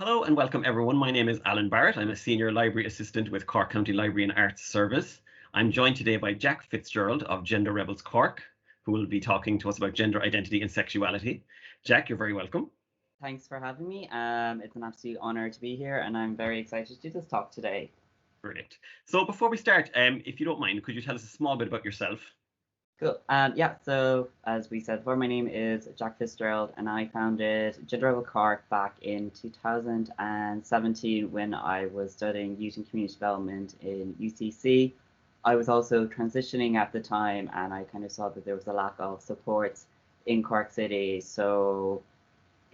Hello and welcome everyone. My name is Alan Barrett. I'm a Senior Library Assistant with Cork County Library and Arts Service. I'm joined today by Jack Fitzgerald of Gender Rebels Cork, who will be talking to us about gender identity and sexuality. Jack, you're very welcome. Thanks for having me. It's an absolute honor to be here, and I'm very excited to do this talk today. Brilliant. So before we start, if you don't mind, could you tell us a small bit about yourself? Cool. Yeah, so as we said before, my name is Jack Fitzgerald, and I founded Gender Rebel Cork back in 2017 when I was studying youth and community development in UCC. I was also transitioning at the time, and I kind of saw that there was a lack of support in Cork City. So,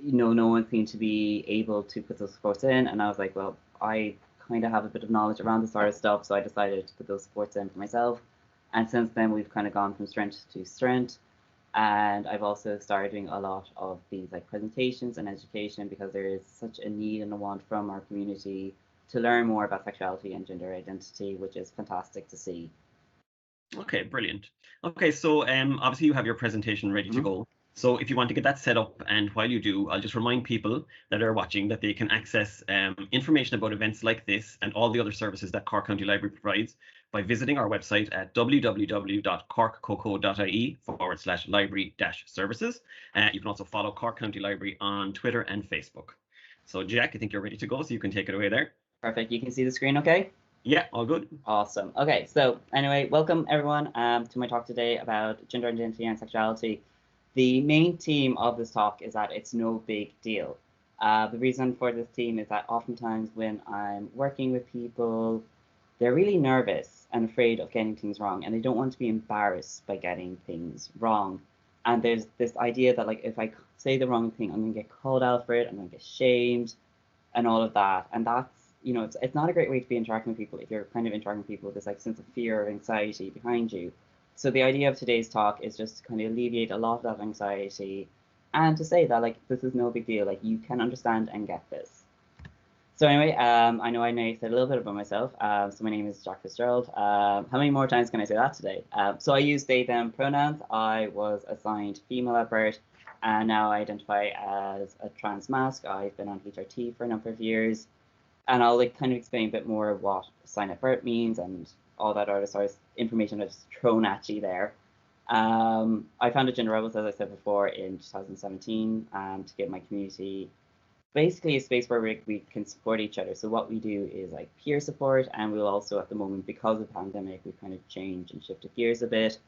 no one seemed to be able to put those supports in, and I was like, well, I kind of have a bit of knowledge around this sort of stuff, so I decided to put those supports in for myself. And since then, we've kind of gone from strength to strength. And I've also started doing a lot of these like presentations and education because there is such a need and a want from our community to learn more about sexuality and gender identity, which is fantastic to see. Okay, brilliant. Okay, so obviously you have your presentation ready to go. So if you want to get that set up, and while you do, I'll just remind people that are watching that they can access information about events like this and all the other services that Cork County Library provides by visiting our website at www.corkcoco.ie/library-services. You can also follow Cork County Library on Twitter and Facebook. So Jack, I think you're ready to go, so you can take it away there. Perfect. You can see the screen okay? Yeah, all good. Awesome. Okay, so anyway, welcome everyone to my talk today about gender identity and sexuality. The main theme of this talk is that it's no big deal. The reason for this theme is that oftentimes when I'm working with people, they're really nervous and afraid of getting things wrong, and they don't want to be embarrassed by getting things wrong. And there's this idea that like if I say the wrong thing, I'm gonna get called out for it, I'm gonna get shamed, and all of that. And that's it's not a great way to be interacting with people if you're kind of interacting with people with this like sense of fear or anxiety behind you. So the idea of today's talk is just to kind of alleviate a lot of that anxiety and to say that like this is no big deal, like you can understand and get this. So anyway, I know I may have said a little bit about myself. So my name is Jack Fitzgerald. How many more times can I say that today? So I use they, them pronouns. I was assigned female at birth, and now I identify as a trans masc. I've been on HRT for a number of years, and I'll like kind of explain a bit more what sign at birth means and all that other sort of information I've just thrown at you there. I founded Gender Rebels, as I said before, in 2017 to give my community basically a space where we can support each other. So what we do is like peer support, and we'll also at the moment, because of the pandemic, we kind of changed and shifted gears a bit.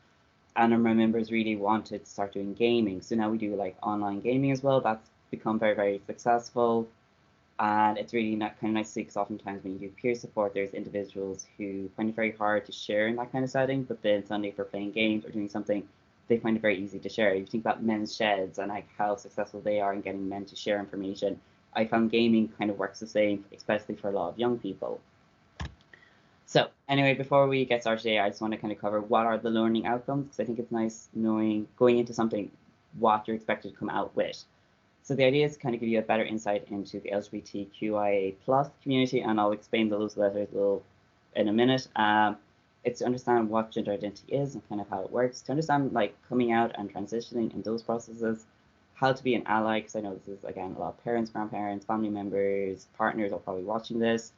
And my members really wanted to start doing gaming. So now we do like online gaming as well. That's become very, very successful. And it's really not kind of nice to see because oftentimes when you do peer support, there's individuals who find it very hard to share in that kind of setting. But then suddenly, if we're playing games or doing something, they find it very easy to share. You think about men's sheds and like how successful they are in getting men to share information. I found gaming kind of works the same, especially for a lot of young people. So anyway, before we get started today, I just want to kind of cover what are the learning outcomes, because I think it's nice knowing going into something what you're expected to come out with. So the idea is to kind of give you a better insight into the LGBTQIA plus community, and I'll explain those letters in a minute. It's to understand what gender identity is and kind of how it works, to understand like coming out and transitioning in those processes, how to be an ally, because I know this is, again, a lot of parents, grandparents, family members, partners are probably watching this.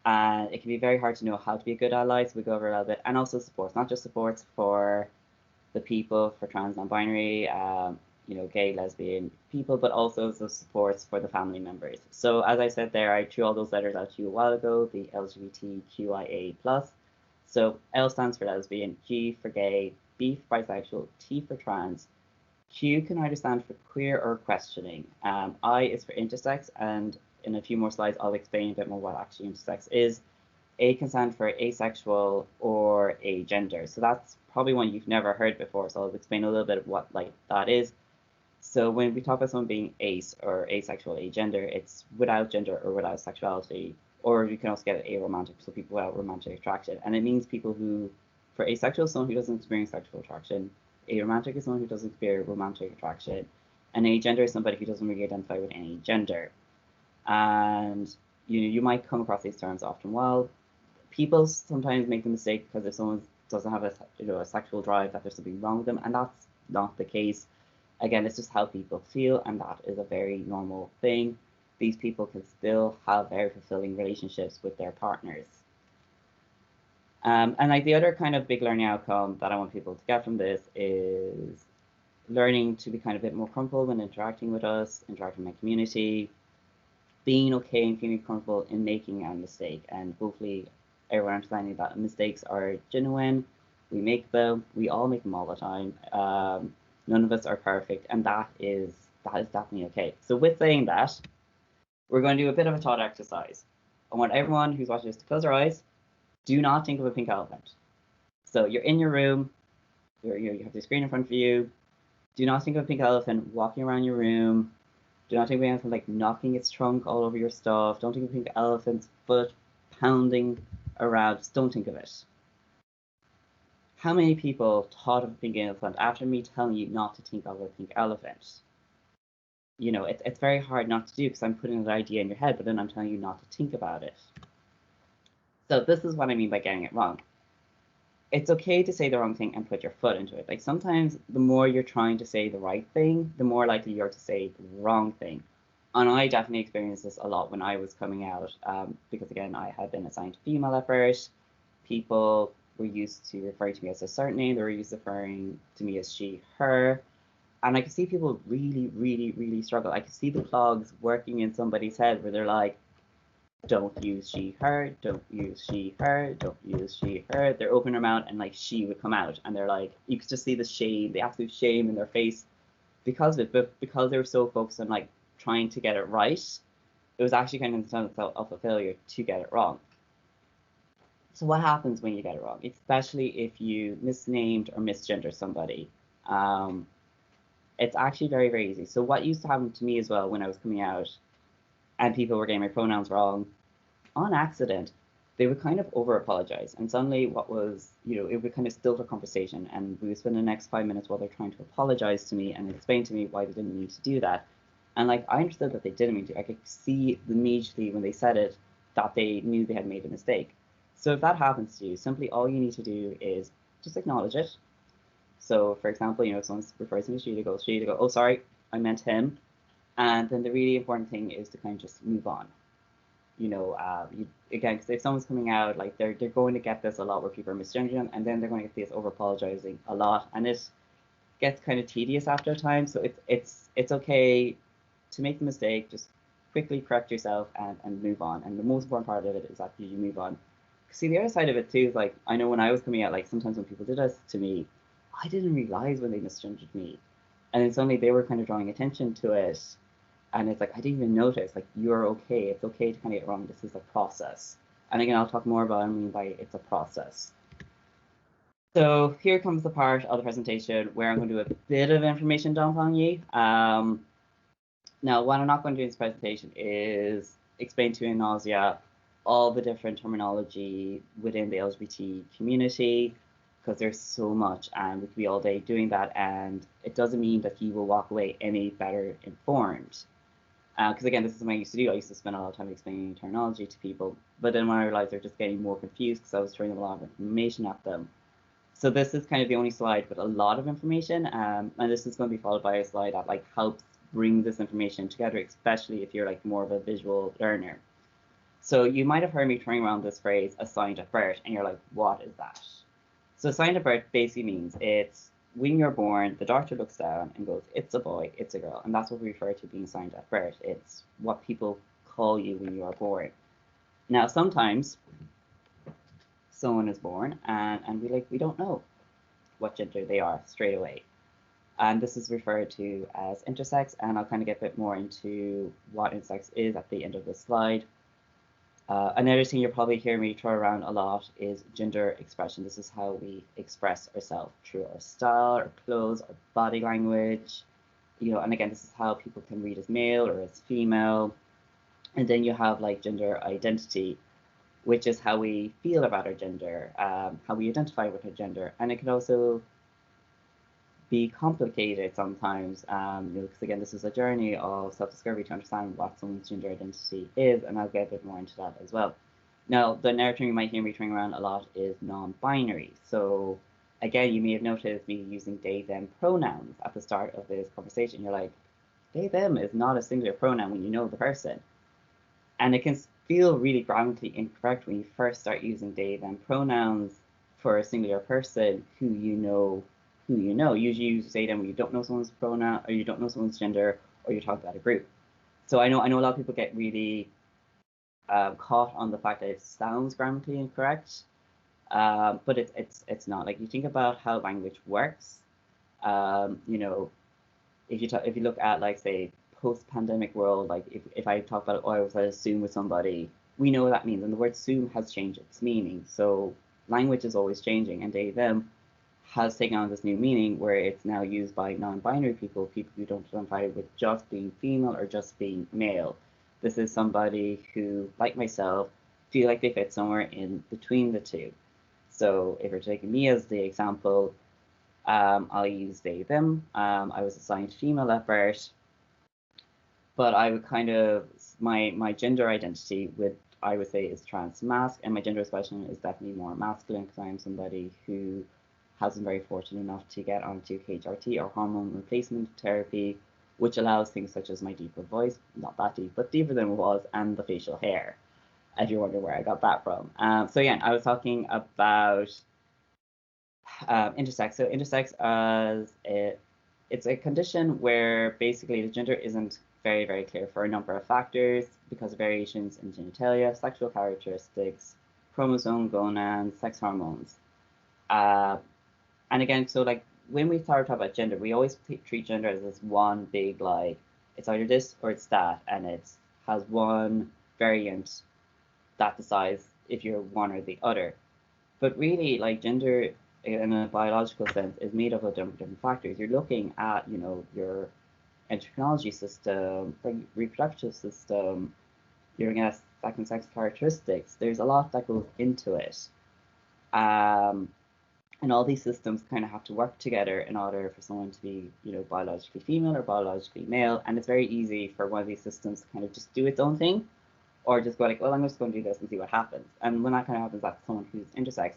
And it can be very hard to know how to be a good ally, so we go over a little bit. And also supports, not just supports for the people, for trans, non-binary, gay, lesbian people, but also the supports for the family members. So as I said there, I threw all those letters out to you a while ago, the LGBTQIA+. So L stands for lesbian, G for gay, B for bisexual, T for trans, Q can either stand for queer or questioning. I is for intersex, and in a few more slides, I'll explain a bit more what actually intersex is. A can stand for asexual or agender. So that's probably one you've never heard before. So I'll explain a little bit of what like that is. So when we talk about someone being ace or asexual, agender, it's without gender or without sexuality, or you can also get aromantic, so people without romantic attraction. And it means people who, for asexual, someone who doesn't experience sexual attraction. Aromantic is someone who doesn't experience romantic attraction. And agender is somebody who doesn't really identify with any gender. And you might come across these terms often. Well, people sometimes make the mistake because if someone doesn't have a sexual drive, that there's something wrong with them, and that's not the case. Again, it's just how people feel, and that is a very normal thing. these people can still have very fulfilling relationships with their partners. And like the other kind of big learning outcome that I want people to get from this is learning to be kind of a bit more comfortable when interacting with us, interacting with my community, being okay and feeling comfortable in making a mistake, and hopefully everyone understanding that mistakes are genuine. We make them, we all make them all the time. None of us are perfect, and that is definitely okay. So with saying that, we're going to do a bit of a thought exercise. I want everyone who's watching this to close their eyes. Do not think of a pink elephant. So you're in your room, you have the screen in front of you. Do not think of a pink elephant walking around your room. Do not think of an elephant like knocking its trunk all over your stuff. Don't think of a pink elephant's foot pounding around. Just don't think of it. How many people thought of a pink elephant after me telling you not to think of a pink elephant? You know, it's very hard not to do because I'm putting an idea in your head, but then I'm telling you not to think about it. So this is what I mean by getting it wrong. It's okay to say the wrong thing and put your foot into it. Like sometimes the more you're trying to say the right thing, the more likely you are to say the wrong thing. And I definitely experienced this a lot when I was coming out, because again, I had been assigned female at first. People were used to referring to me as a certain name. They were used to referring to me as she, her. And I could see people really, really, really struggle. I could see the clogs working in somebody's head where they're like, don't use she, her, don't use she, her, don't use she, her. They're opening their mouth and like she would come out. And they're like, you could just see the shame, the absolute shame in their face because of it. But because they were so focused on like trying to get it right, it was actually kind of in sense of a failure to get it wrong. So what happens when you get it wrong, especially if you misnamed or misgendered somebody? It's actually very, very easy. So what used to happen to me as well when I was coming out and people were getting my pronouns wrong, on accident, they would kind of over apologize. And suddenly what was, it would kind of still a conversation. And we would spend the next 5 minutes while they're trying to apologize to me and explain to me why they didn't need to do that. And like, I understood that they didn't mean to. I could see immediately when they said it that they knew they had made a mistake. So if that happens to you, simply all you need to do is just acknowledge it. So for example, if someone refers to me as she, to go, oh, sorry, I meant him. And then the really important thing is to kind of just move on. Again, because if someone's coming out, like they're going to get this a lot where people are misgendering them, and then they're going to get this over apologizing a lot, and it gets kind of tedious after a time. So it's okay to make the mistake, just quickly correct yourself and move on. And the most important part of it is actually you move on. See, the other side of it too is like, I know when I was coming out, like sometimes when people did this to me, I didn't realize when they misgendered me, and then suddenly they were kind of drawing attention to it. And it's like, I didn't even notice, like, you're okay. It's okay to kind of get wrong. This is a process. And again, I'll talk more about what I mean by it's a process. So here comes the part of the presentation where I'm going to do a bit of information dump on you. Now, what I'm not going to do in this presentation is explain to you in nausea all the different terminology within the LGBT community, because there's so much, and we could be all day doing that, and it doesn't mean that you will walk away any better informed. Because again, this is what I used to do. I used to spend a lot of time explaining terminology to people, but then when I realized they're just getting more confused because I was throwing a lot of information at them. So this is kind of the only slide with a lot of information, and this is going to be followed by a slide that like helps bring this information together, especially if you're like more of a visual learner. So you might have heard me throwing around this phrase assigned at birth, and you're like, what is that? So assigned at birth basically means it's when you're born, the doctor looks down and goes, it's a boy, it's a girl. And that's what we refer to being assigned at birth. It's what people call you when you are born. Now, sometimes someone is born and we don't know what gender they are straight away. And this is referred to as intersex, and I'll kind of get a bit more into what intersex is at the end of this slide. Another thing you'll probably hear me throw around a lot is gender expression. This is how we express ourselves through our style, our clothes, our body language. And again, this is how people can read as male or as female. And then you have like gender identity, which is how we feel about our gender, how we identify with our gender. And it can also be complicated sometimes, because again, this is a journey of self-discovery to understand what someone's gender identity is, and I'll get a bit more into that as well. Now, the narrative you might hear me throwing around a lot is non-binary. So again, you may have noticed me using they, them pronouns at the start of this conversation. You're like, they, them is not a singular pronoun when you know the person. And it can feel really grammatically incorrect when you first start using they, them pronouns for a singular person who you know. Usually you say them when you don't know someone's pronoun, or you don't know someone's gender, or you talk about a group. So I know a lot of people get really caught on the fact that it sounds grammatically incorrect, but it's not. Like, you think about how language works. You know, if you look at, like, say, post-pandemic world, like if I talk about, oh, I was at a Zoom with somebody, we know what that means, and the word Zoom has changed its meaning. So language is always changing, and they, them has taken on this new meaning where it's now used by non-binary people who don't identify with just being female or just being male. This is somebody who, like myself, feel like they fit somewhere in between the two. So if you're taking me as the example, I'll use they, them. I was assigned female at birth, but I would kind of, my gender identity I would say is trans masc, and my gender expression is definitely more masculine because I am somebody who has been very fortunate enough to get onto HRT, or hormone replacement therapy, which allows things such as my deeper voice, not that deep, but deeper than it was, and the facial hair, if you're wondering where I got that from. So again, I was talking about intersex. So intersex it's a condition where basically the gender isn't very, very clear for a number of factors because of variations in genitalia, sexual characteristics, chromosome, gonads, sex hormones. And again, so like when we start talking about gender, we always treat gender as this one big, like, it's either this or it's that, and it has one variant that decides if you're one or the other. But really, like, gender in a biological sense is made up of different factors. You're looking at, you know, your endocrinology system, reproductive system, you're looking at second sex characteristics. There's a lot that goes into it. And all these systems kind of have to work together in order for someone to be, you know, biologically female or biologically male. And it's very easy for one of these systems to kind of just do its own thing, or just go like, well, I'm just going to do this and see what happens. And when that kind of happens, that's someone who's intersex.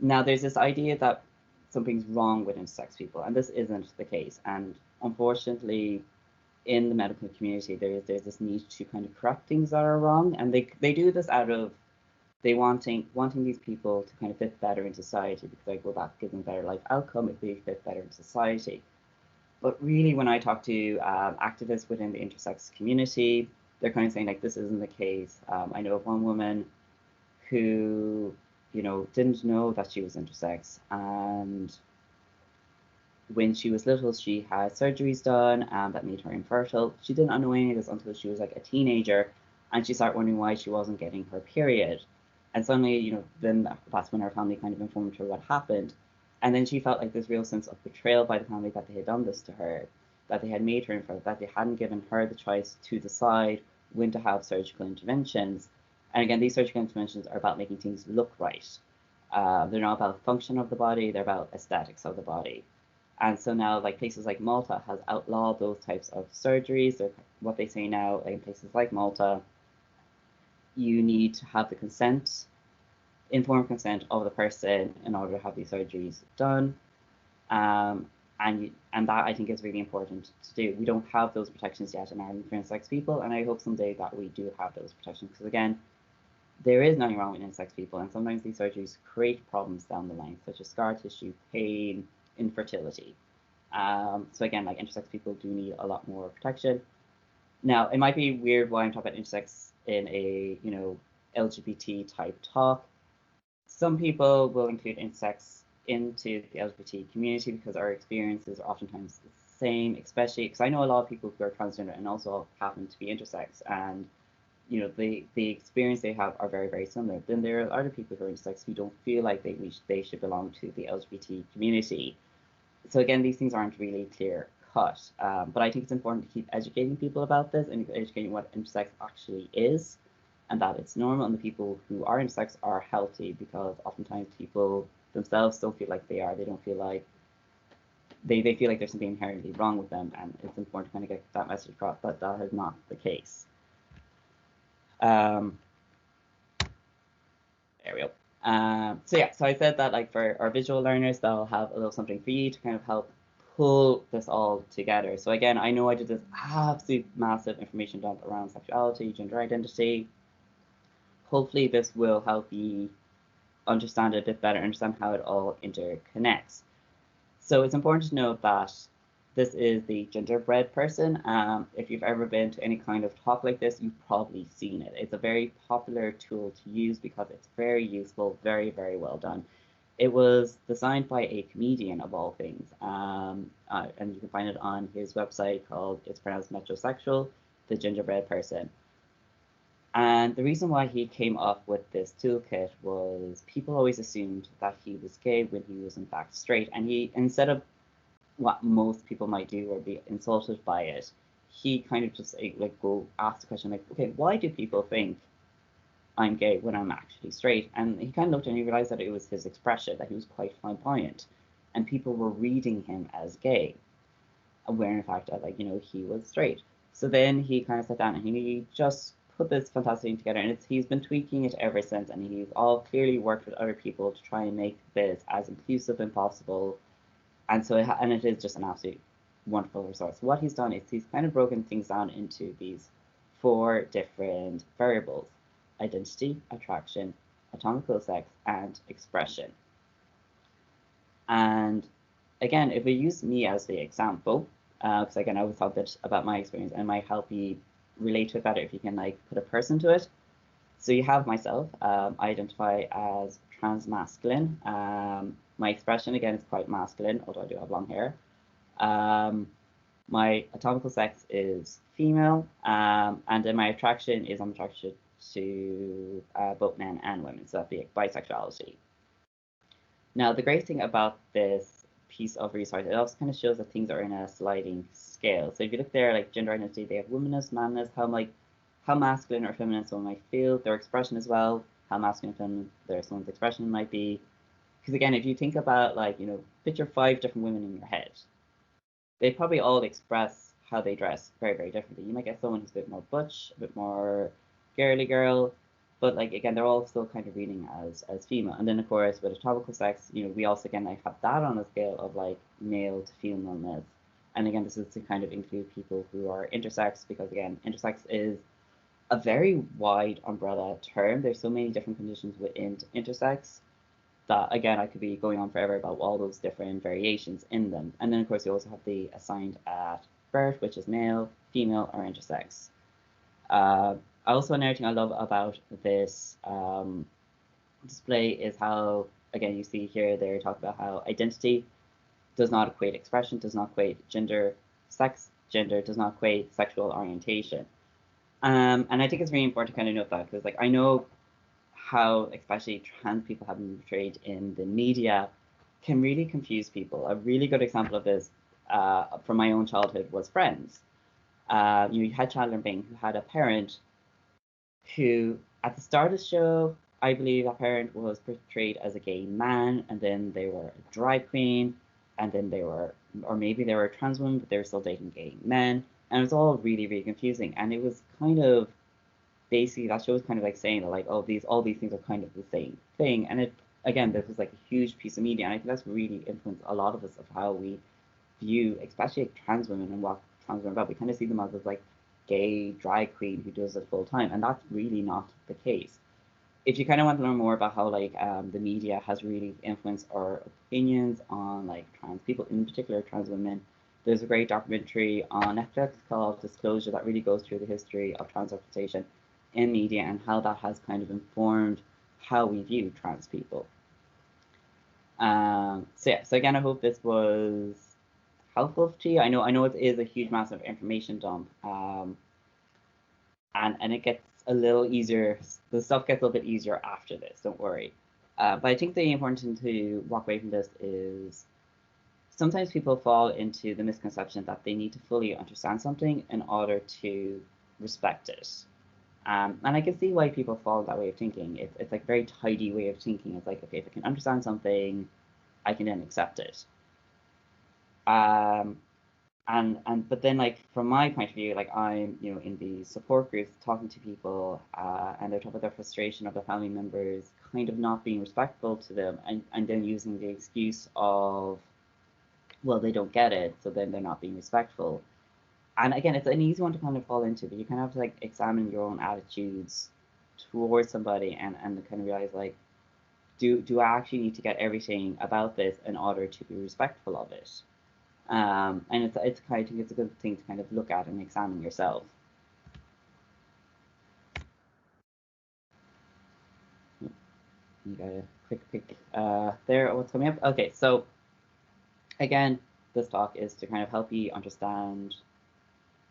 Now, there's this idea that something's wrong with intersex people, and this isn't the case. And unfortunately, in the medical community, there's this need to kind of correct things that are wrong, and they do this out of they wanting these people to kind of fit better in society, because like, well, that gives them a better life outcome if they fit better in society. But really, when I talk to activists within the intersex community, they're kind of saying like, this isn't the case. I know of one woman who, you know, didn't know that she was intersex, and when she was little, she had surgeries done that made her infertile. She did not know any of this until she was like a teenager, and she started wondering why she wasn't getting her period. And suddenly, you know, then that's when her family kind of informed her what happened. And then she felt like this real sense of betrayal by the family, that they had done this to her, that they had made her infertile, that they hadn't given her the choice to decide when to have surgical interventions. And again, these surgical interventions are about making things look right. They're not about function of the body, they're about aesthetics of the body. And so now, like, places like Malta has outlawed those types of surgeries. Or what they say now in places like Malta, you need to have the consent, informed consent of the person in order to have these surgeries done. And that, I think, is really important to do. We don't have those protections yet in Ireland for intersex people, and I hope someday that we do have those protections, because again, there is nothing wrong with intersex people, and sometimes these surgeries create problems down the line, such as scar tissue, pain, infertility. So again, like, intersex people do need a lot more protection. Now, it might be weird why I'm talking about intersex in a, you know, LGBT type talk. Some people will include intersex into the LGBT community because our experiences are oftentimes the same, especially because I know a lot of people who are transgender and also happen to be intersex, and you know, the experience they have are very, very similar. Then there are other people who are intersex who don't feel like they should belong to the LGBT community. So again, these things aren't really clear cut, but I think it's important to keep educating people about this and educating what intersex actually is, and that it's normal, and the people who are intersex are healthy, because oftentimes people themselves don't feel like they are. They don't feel like they feel like there's something inherently wrong with them, and it's important to kind of get that message across that that is not the case. There we go. So yeah, so I said that, like, for our visual learners, they'll have a little something for you to kind of help pull this all together. So again, I know I did this absolute massive information dump around sexuality, gender identity. Hopefully this will help you understand it a bit better, understand how it all interconnects. So it's important to note that this is the gingerbread person. If you've ever been to any kind of talk like this, you've probably seen it. It's a very popular tool to use because it's very useful, very, very well done. It was designed by a comedian of all things, and you can find it on his website called, it's pronounced metrosexual, the gingerbread person. And the reason why he came up with this toolkit was people always assumed that he was gay when he was in fact straight. And he, instead of what most people might do or be insulted by it, he kind of just like go ask the question like, okay, why do people think I'm gay when I'm actually straight? And he kind of looked and he realized that it was his expression, that he was quite flamboyant, and people were reading him as gay, where in fact, like, you know, he was straight. So then he kind of sat down and he just put this fantastic thing together, and he's been tweaking it ever since, and he's all clearly worked with other people to try and make this as inclusive as possible. And so it is just an absolute wonderful resource. What he's done is he's kind of broken things down into these 4 different variables: identity, attraction, anatomical sex, and expression. And again, if we use me as the example, because again, I always thought that about my experience and might help you relate to it better if you can like put a person to it. So you have myself. I identify as transmasculine. My expression again is quite masculine, although I do have long hair. My anatomical sex is female, and then my attraction is I'm attracted to both men and women, so that'd be bisexuality. Now, the great thing about this piece of research, it also kind of shows that things are in a sliding scale. So if you look there, like gender identity, they have womanness, manness, how masculine or feminine someone might feel, their expression as well, how masculine or feminine someone's expression might be. Because again, if you think about like, you know, picture 5 different women in your head, they probably all express how they dress very, very differently. You might get someone who's a bit more butch, a bit more girly girl, but like again, they're all still kind of reading as female. And then of course with anatomical sex, you know, we also again like have that on a scale of like male to femaleness. And again, this is to kind of include people who are intersex, because again, intersex is a very wide umbrella term. There's so many different conditions within intersex that again I could be going on forever about all those different variations in them. And then of course you also have the assigned at birth, which is male, female, or intersex. Also, another thing I love about this display is how, again, you see here they're talking about how identity does not equate expression, does not equate gender, sex, gender does not equate sexual orientation. And I think it's really important to kind of note that, because like I know how especially trans people have been portrayed in the media can really confuse people. A really good example of this from my own childhood was Friends. You had Chandler Bing, who had a parent who, at the start of the show, I believe that parent was portrayed as a gay man, and then they were a drag queen, and then they were, or maybe they were a trans woman, but they were still dating gay men, and it was all really, really confusing. And it was kind of, basically, that show was kind of like saying that, like, oh, all these things are kind of the same thing. And it, again, this was like a huge piece of media, and I think that's really influenced a lot of us of how we view, especially like, trans women and what trans women are about. We kind of see them as like gay drag queen who does it full time, and that's really not the case. If you kind of want to learn more about how like the media has really influenced our opinions on like trans people, in particular trans women, there's a great documentary on Netflix called Disclosure that really goes through the history of trans representation in media and how that has kind of informed how we view trans people. So yeah, so again, I hope this was helpful to you. I know it is a huge, massive information dump, and it gets a little easier. The stuff gets a little bit easier after this. Don't worry. But I think the important thing to walk away from this is sometimes people fall into the misconception that they need to fully understand something in order to respect it. And I can see why people fall that way of thinking. It's like a very tidy way of thinking. It's like, okay, if I can understand something, I can then accept it. But then like from my point of view, like I'm, you know, in the support groups talking to people, and they're talking about their frustration of their family members kind of not being respectful to them, and then using the excuse of well, they don't get it, so then they're not being respectful. And again, it's an easy one to kind of fall into, but you kind of have to like examine your own attitudes towards somebody and kind of realize like, do I actually need to get everything about this in order to be respectful of it? And it's kind of, I think it's a good thing to kind of look at and examine yourself. You got a quick pick there. What's coming up? Okay, so again, this talk is to kind of help you understand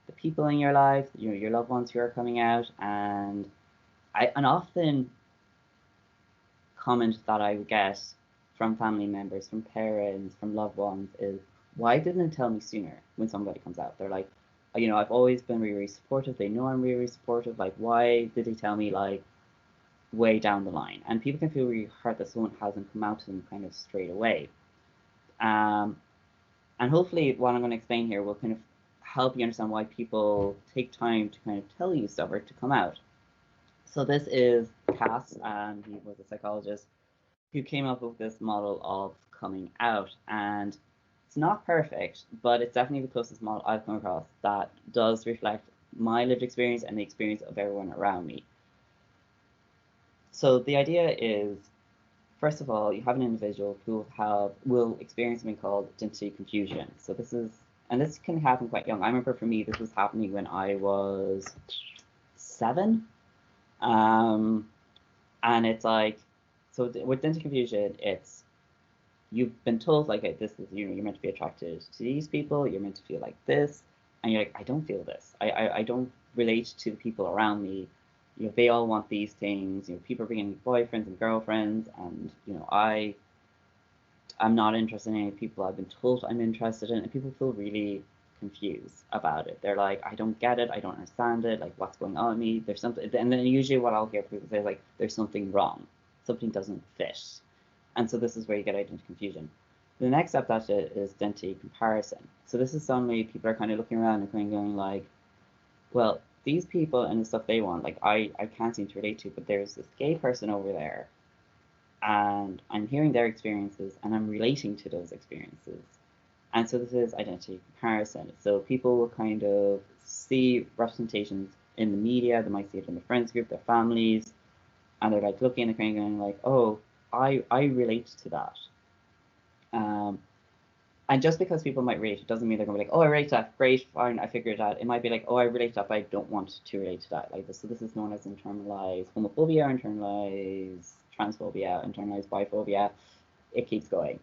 the people in your life, your loved ones who are coming out, and an often comment that I would get from family members, from parents, from loved ones is, why didn't it tell me sooner when somebody comes out? They're like, I've always been really, really supportive. They know I'm really, really supportive. Like, why did they tell me like way down the line? And people can feel really hurt that someone hasn't come out to them kind of straight away. And hopefully what I'm going to explain here will kind of help you understand why people take time to kind of tell you stuff or to come out. So this is Cass, and he was a psychologist who came up with this model of coming out. And it's not perfect, but it's definitely the closest model I've come across that does reflect my lived experience and the experience of everyone around me. So the idea is, first of all, you have an individual who will experience something called identity confusion. So this can happen quite young. I remember for me, this was happening when I was 7. And it's like, so with identity confusion, it's, you've been told like, this is, you're meant to be attracted to these people, you're meant to feel like this, and you're like, I don't feel this. I don't relate to the people around me. They all want these things. People are bringing boyfriends and girlfriends, and I'm not interested in any people I've been told I'm interested in, and people feel really confused about it. They're like, I don't get it, I don't understand it, like what's going on with me? There's something, and then usually what I'll hear people say is like, there's something wrong, something doesn't fit, and so this is where you get identity confusion. The next step that is identity comparison. So this is suddenly people are kind of looking around and kind of going like, well, these people and the stuff they want, like I can't seem to relate to, but there's this gay person over there, and I'm hearing their experiences and I'm relating to those experiences. And so this is identity comparison. So people will kind of see representations in the media, they might see it in the friends group, their families, and they're like looking and kind of going like, oh, I relate to that. And just because people might relate, it doesn't mean they're going to be like, oh, I relate to that, great, fine, I figured it out. It might be like, oh, I relate to that, but I don't want to relate to that. Like this. So this is known as internalized homophobia, internalized transphobia, internalized biphobia. It keeps going.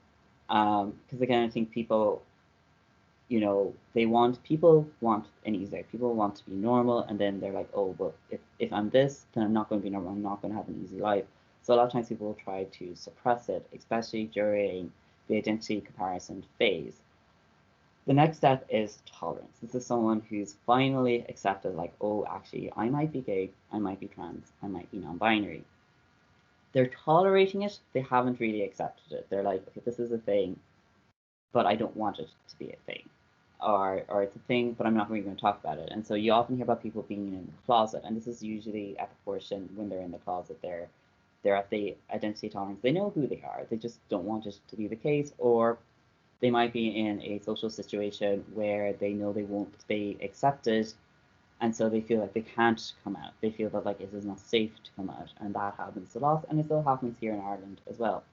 Because again, I think people people want an easy life. People want to be normal, and then they're like, oh, well, if I'm this, then I'm not going to be normal. I'm not going to have an easy life. So a lot of times people will try to suppress it, especially during the identity comparison phase. The next step is tolerance. This is someone who's finally accepted, like, oh, actually, I might be gay, I might be trans, I might be non-binary. They're tolerating it, they haven't really accepted it. They're like, okay, this is a thing, but I don't want it to be a thing. Or it's a thing, but I'm not really going to talk about it. And so you often hear about people being in the closet, and this is usually at the portion when they're in the closet, they're at the identity tolerance. They know who they are, they just don't want it to be the case, or they might be in a social situation where they know they won't be accepted, and so they feel like they can't come out. They feel that like it is not safe to come out, and that happens a lot, and it still happens here in Ireland as well.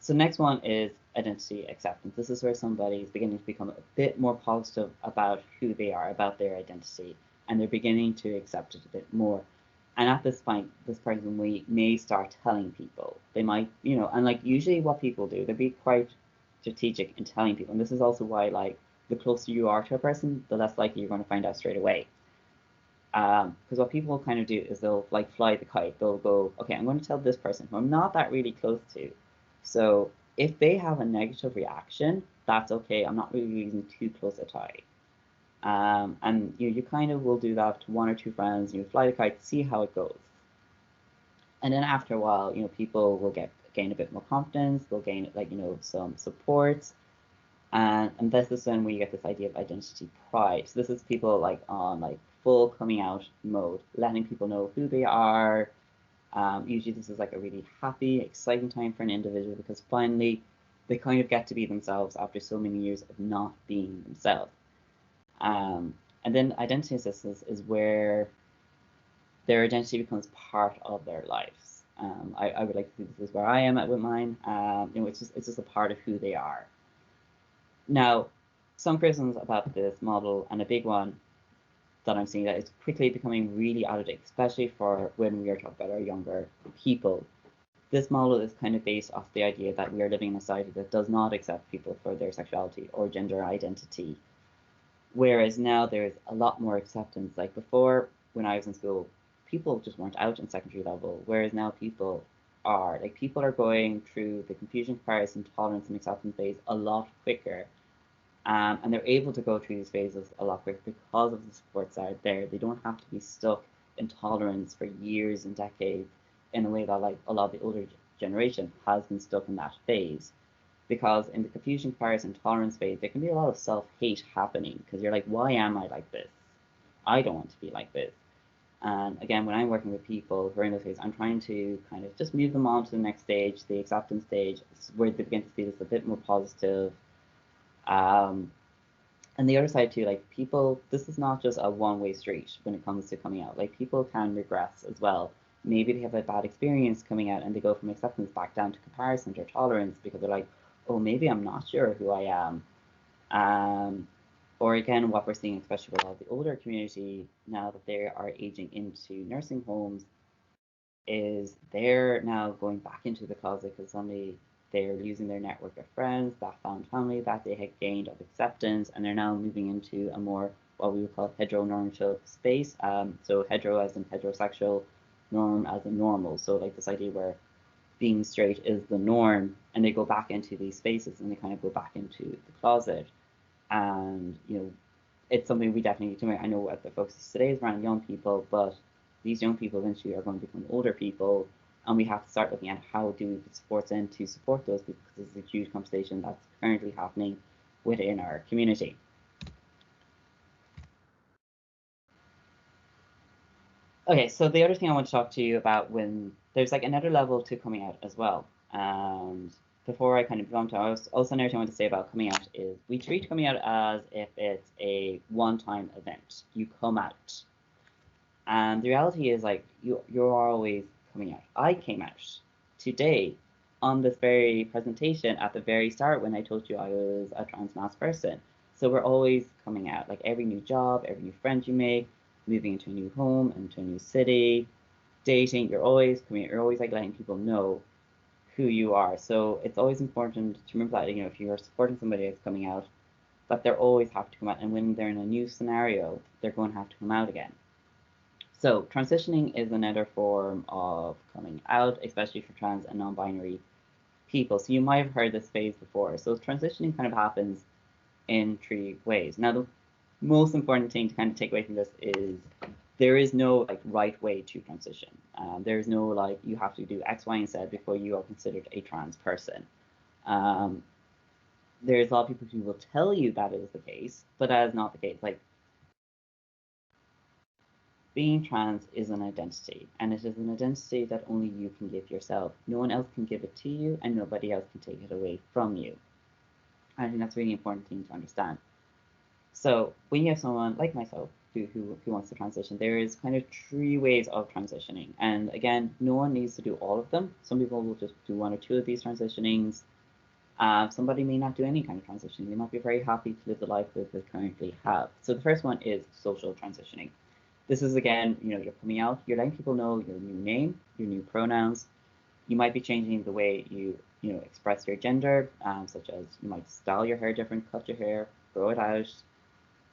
So next one is identity acceptance. This is where somebody is beginning to become a bit more positive about who they are, about their identity, and they're beginning to accept it a bit more. And at this point, this person may start telling people. They might, and like usually what people do, they'll be quite strategic in telling people. And this is also why like the closer you are to a person, the less likely you're going to find out straight away. Because what people will kind of do is they'll like fly the kite. They'll go, okay, I'm going to tell this person who I'm not that really close to. So if they have a negative reaction, that's okay. I'm not really using too close a tie. And you kind of will do that to one or two friends. You fly the kite, see how it goes. And then after a while, people will gain a bit more confidence. They'll gain like some support. And this is when we get this idea of identity pride. So this is people like on like full coming out mode, letting people know who they are. Usually this is like a really happy, exciting time for an individual because finally they kind of get to be themselves after so many years of not being themselves. And then identity assistance is where their identity becomes part of their lives. I would like to think this is where I am at with mine. It's just a part of who they are. Now, some criticisms about this model, and a big one that I'm seeing that is quickly becoming really out of date, especially for when we are talking about our younger people. This model is kind of based off the idea that we are living in a society that does not accept people for their sexuality or gender identity. Whereas now there's a lot more acceptance. Like before, when I was in school, people just weren't out in secondary level, whereas now people are. Like people are going through the confusion, comparison, tolerance, and acceptance phase a lot quicker. And they're able to go through these phases a lot quicker because of the supports that are there. They don't have to be stuck in tolerance for years and decades in a way that like a lot of the older generation has been stuck in that phase. Because in the confusion, comparison, tolerance phase, there can be a lot of self-hate happening because you're like, why am I like this? I don't want to be like this. And again, when I'm working with people who are in this phase, I'm trying to kind of just move them on to the next stage, the acceptance stage, where they begin to see this a bit more positive. And the other side too, like people, this is not just a one-way street when it comes to coming out. Like people can regress as well. Maybe they have a bad experience coming out and they go from acceptance back down to comparison or tolerance because they're like, oh, maybe I'm not sure who I am. Or again, what we're seeing, especially with all the older community now that they are aging into nursing homes, is they're now going back into the closet because suddenly they're losing their network of friends, that found family that they had gained of acceptance, and they're now moving into a more what we would call heteronormative space. So hetero as in heterosexual, norm as in normal. So like this idea where being straight is the norm, and they go back into these spaces and they kind of go back into the closet. And it's something we definitely need to make. I know what the focus today is around young people, but these young people eventually are going to become older people, and we have to start looking at how do we put supports in to support those people, because this is a huge conversation that's currently happening within our community. Okay, so the other thing I want to talk to you about, when there's like another level to coming out as well. And before I kind of move on to, also another thing I want to say about coming out is we treat coming out as if it's a one-time event. You come out. And the reality is like you're always coming out. I came out today on this very presentation at the very start when I told you I was a trans mass person. So we're always coming out. Like every new job, every new friend you make, moving into a new home, into a new city, dating, you're always coming out. You're always like letting people know who you are. So it's always important to remember that, if you're supporting somebody that's coming out, that they always have to come out. And when they're in a new scenario, they're going to have to come out again. So transitioning is another form of coming out, especially for trans and non-binary people. So you might have heard this phase before. So transitioning kind of happens in 3 ways. Now, the most important thing to kind of take away from this is there is no like right way to transition. There's no like you have to do X, Y, and Z before you are considered a trans person. There's a lot of people who will tell you that is the case, but that is not the case. Like being trans is an identity, and it is an identity that only you can give yourself. No one else can give it to you, and nobody else can take it away from you. I think that's a really important thing to understand. So when you have someone like myself who wants to transition, there is kind of 3 ways of transitioning. And again, no one needs to do all of them. Some people will just do 1 or 2 of these transitionings. Somebody may not do any kind of transitioning. They might be very happy to live the life that they currently have. So the first one is social transitioning. This is, again, you're coming out, you're letting people know your new name, your new pronouns. You might be changing the way you express your gender, such as you might style your hair different, cut your hair, grow it out,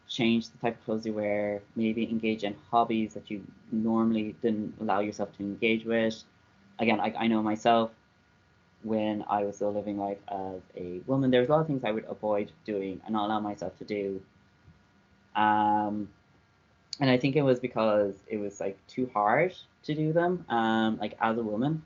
change the type of clothes you wear, maybe engage in hobbies that you normally didn't allow yourself to engage with. Again, I know myself, when I was still living life as a woman, there's a lot of things I would avoid doing and not allow myself to do. And I think it was because it was like too hard to do them. Like as a woman,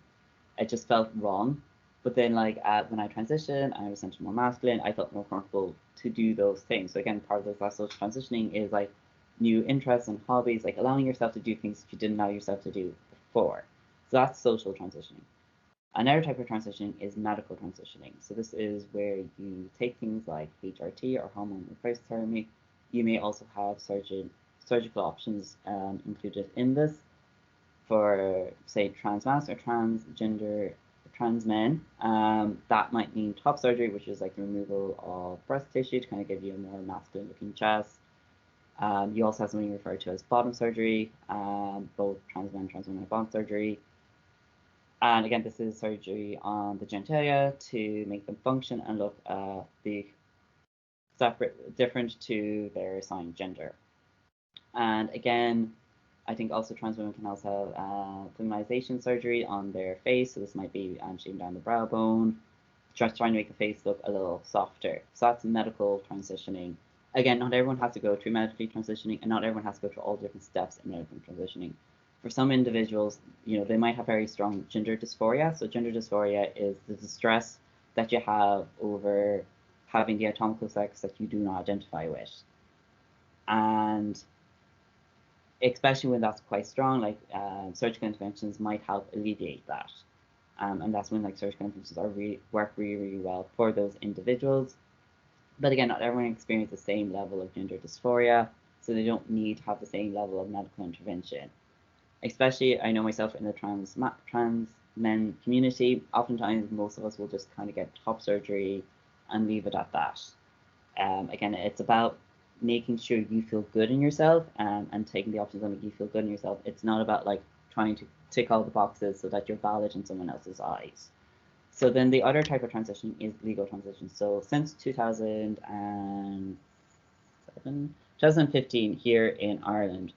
it just felt wrong. But then like when I transitioned, I was into more masculine, I felt more comfortable to do those things. So again, part of this social transitioning is like new interests and hobbies, like allowing yourself to do things that you didn't allow yourself to do before. So that's social transitioning. Another type of transitioning is medical transitioning. So this is where you take things like HRT or hormone replacement therapy. You may also have surgical options included in this for, say, trans masc or transgender trans men. That might mean top surgery, which is like the removal of breast tissue to kind of give you a more masculine looking chest. You also have something referred to as bottom surgery, both trans men and trans women have bottom surgery. And again, this is surgery on the genitalia to make them function and look different to their assigned gender. And again, I think also trans women can also have feminization surgery on their face. So this might be shaving down the brow bone, just trying to make the face look a little softer. So that's medical transitioning. Again, not everyone has to go through medically transitioning, and not everyone has to go through all different steps in medical transitioning. For some individuals, they might have very strong gender dysphoria. So gender dysphoria is the distress that you have over having the anatomical sex that you do not identify with. And especially when that's quite strong, like surgical interventions might help alleviate that. And that's when like surgical interventions work really, really well for those individuals. But again, not everyone experiences the same level of gender dysphoria, so they don't need to have the same level of medical intervention. Especially, I know myself in the trans men community, oftentimes most of us will just kind of get top surgery and leave it at that. Again, it's about making sure you feel good in yourself and taking the options that make you feel good in yourself. It's not about like trying to tick all the boxes so that you're valid in someone else's eyes. So then the other type of transition is legal transition. So since 2015 here in Ireland,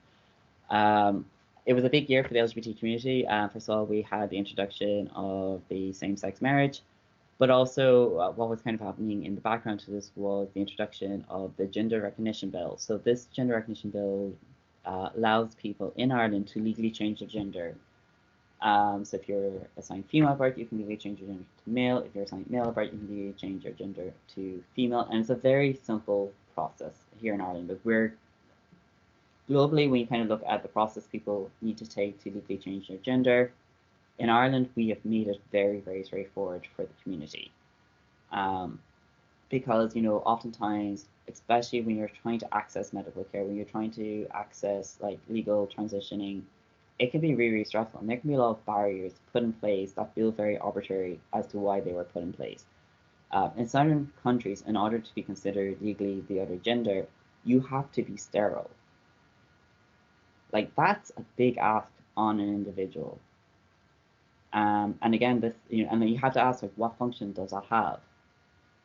it was a big year for the LGBT community. First of all, we had the introduction of the same-sex marriage, but also what was kind of happening in the background to this was the introduction of the gender recognition bill. So this gender recognition bill allows people in Ireland to legally change their gender. So if you're assigned female at birth, you can legally change your gender to male. If you're assigned male at birth, you can legally change your gender to female. And it's a very simple process here in Ireland, but we're globally, when you kind of look at the process people need to take to legally change their gender, in Ireland, we have made it very, very straightforward for the community. Because, oftentimes, especially when you're trying to access medical care, when you're trying to access like legal transitioning, it can be really, really stressful. And there can be a lot of barriers put in place that feel very arbitrary as to why they were put in place. In certain countries, in order to be considered legally the other gender, you have to be sterile. Like that's a big ask on an individual. And again, this, and then you have to ask like, what function does that have?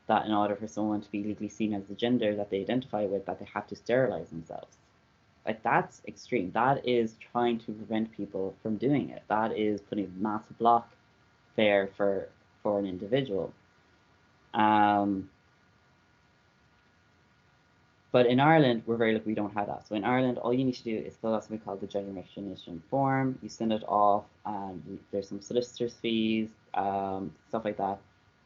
That in order for someone to be legally seen as the gender that they identify with, that they have to sterilize themselves. Like that's extreme. That is trying to prevent people from doing it. That is putting a massive block there for an individual. But in Ireland, we're very lucky we don't have that. So in Ireland, all you need to do is fill out something called the gender recognition form. You send it off, and there's some solicitor's fees, stuff like that.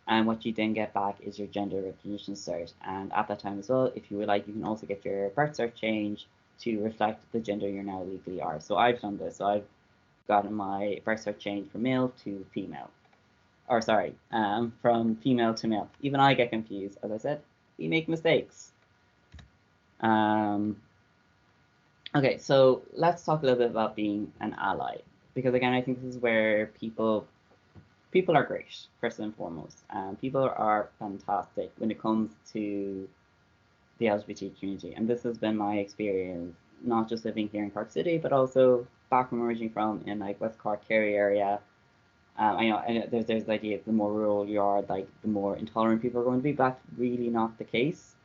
And what you then get back is your gender recognition cert. And at that time as well, if you would like, you can also get your birth cert changed to reflect the gender you now legally are. So I've done this. So I've gotten my birth cert changed from male to female. Or sorry, from female to male. Even I get confused. As I said, we make mistakes. Okay, so let's talk a little bit about being an ally, because again, I think this is where people are great, first and foremost. People are fantastic when it comes to the LGBT community, and this has been my experience, not just living here in Cork City, but also back from originally from in like West Cork, Kerry area. I know there's the idea the more rural you are, like the more intolerant people are going to be, but that's really not the case.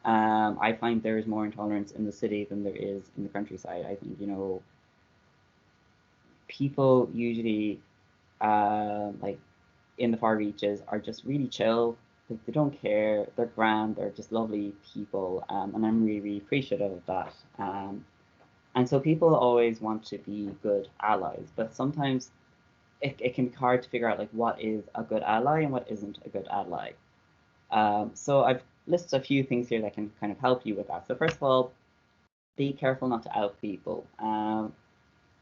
I find there is more intolerance in the city than there is in the countryside. I think, people usually, like in the far reaches, are just really chill. They don't care. They're grand. They're just lovely people. And I'm really, really appreciative of that. And so people always want to be good allies, but sometimes it can be hard to figure out like what is a good ally and what isn't a good ally. So I've listed a few things here that can kind of help you with that. So first of all, be careful not to out people.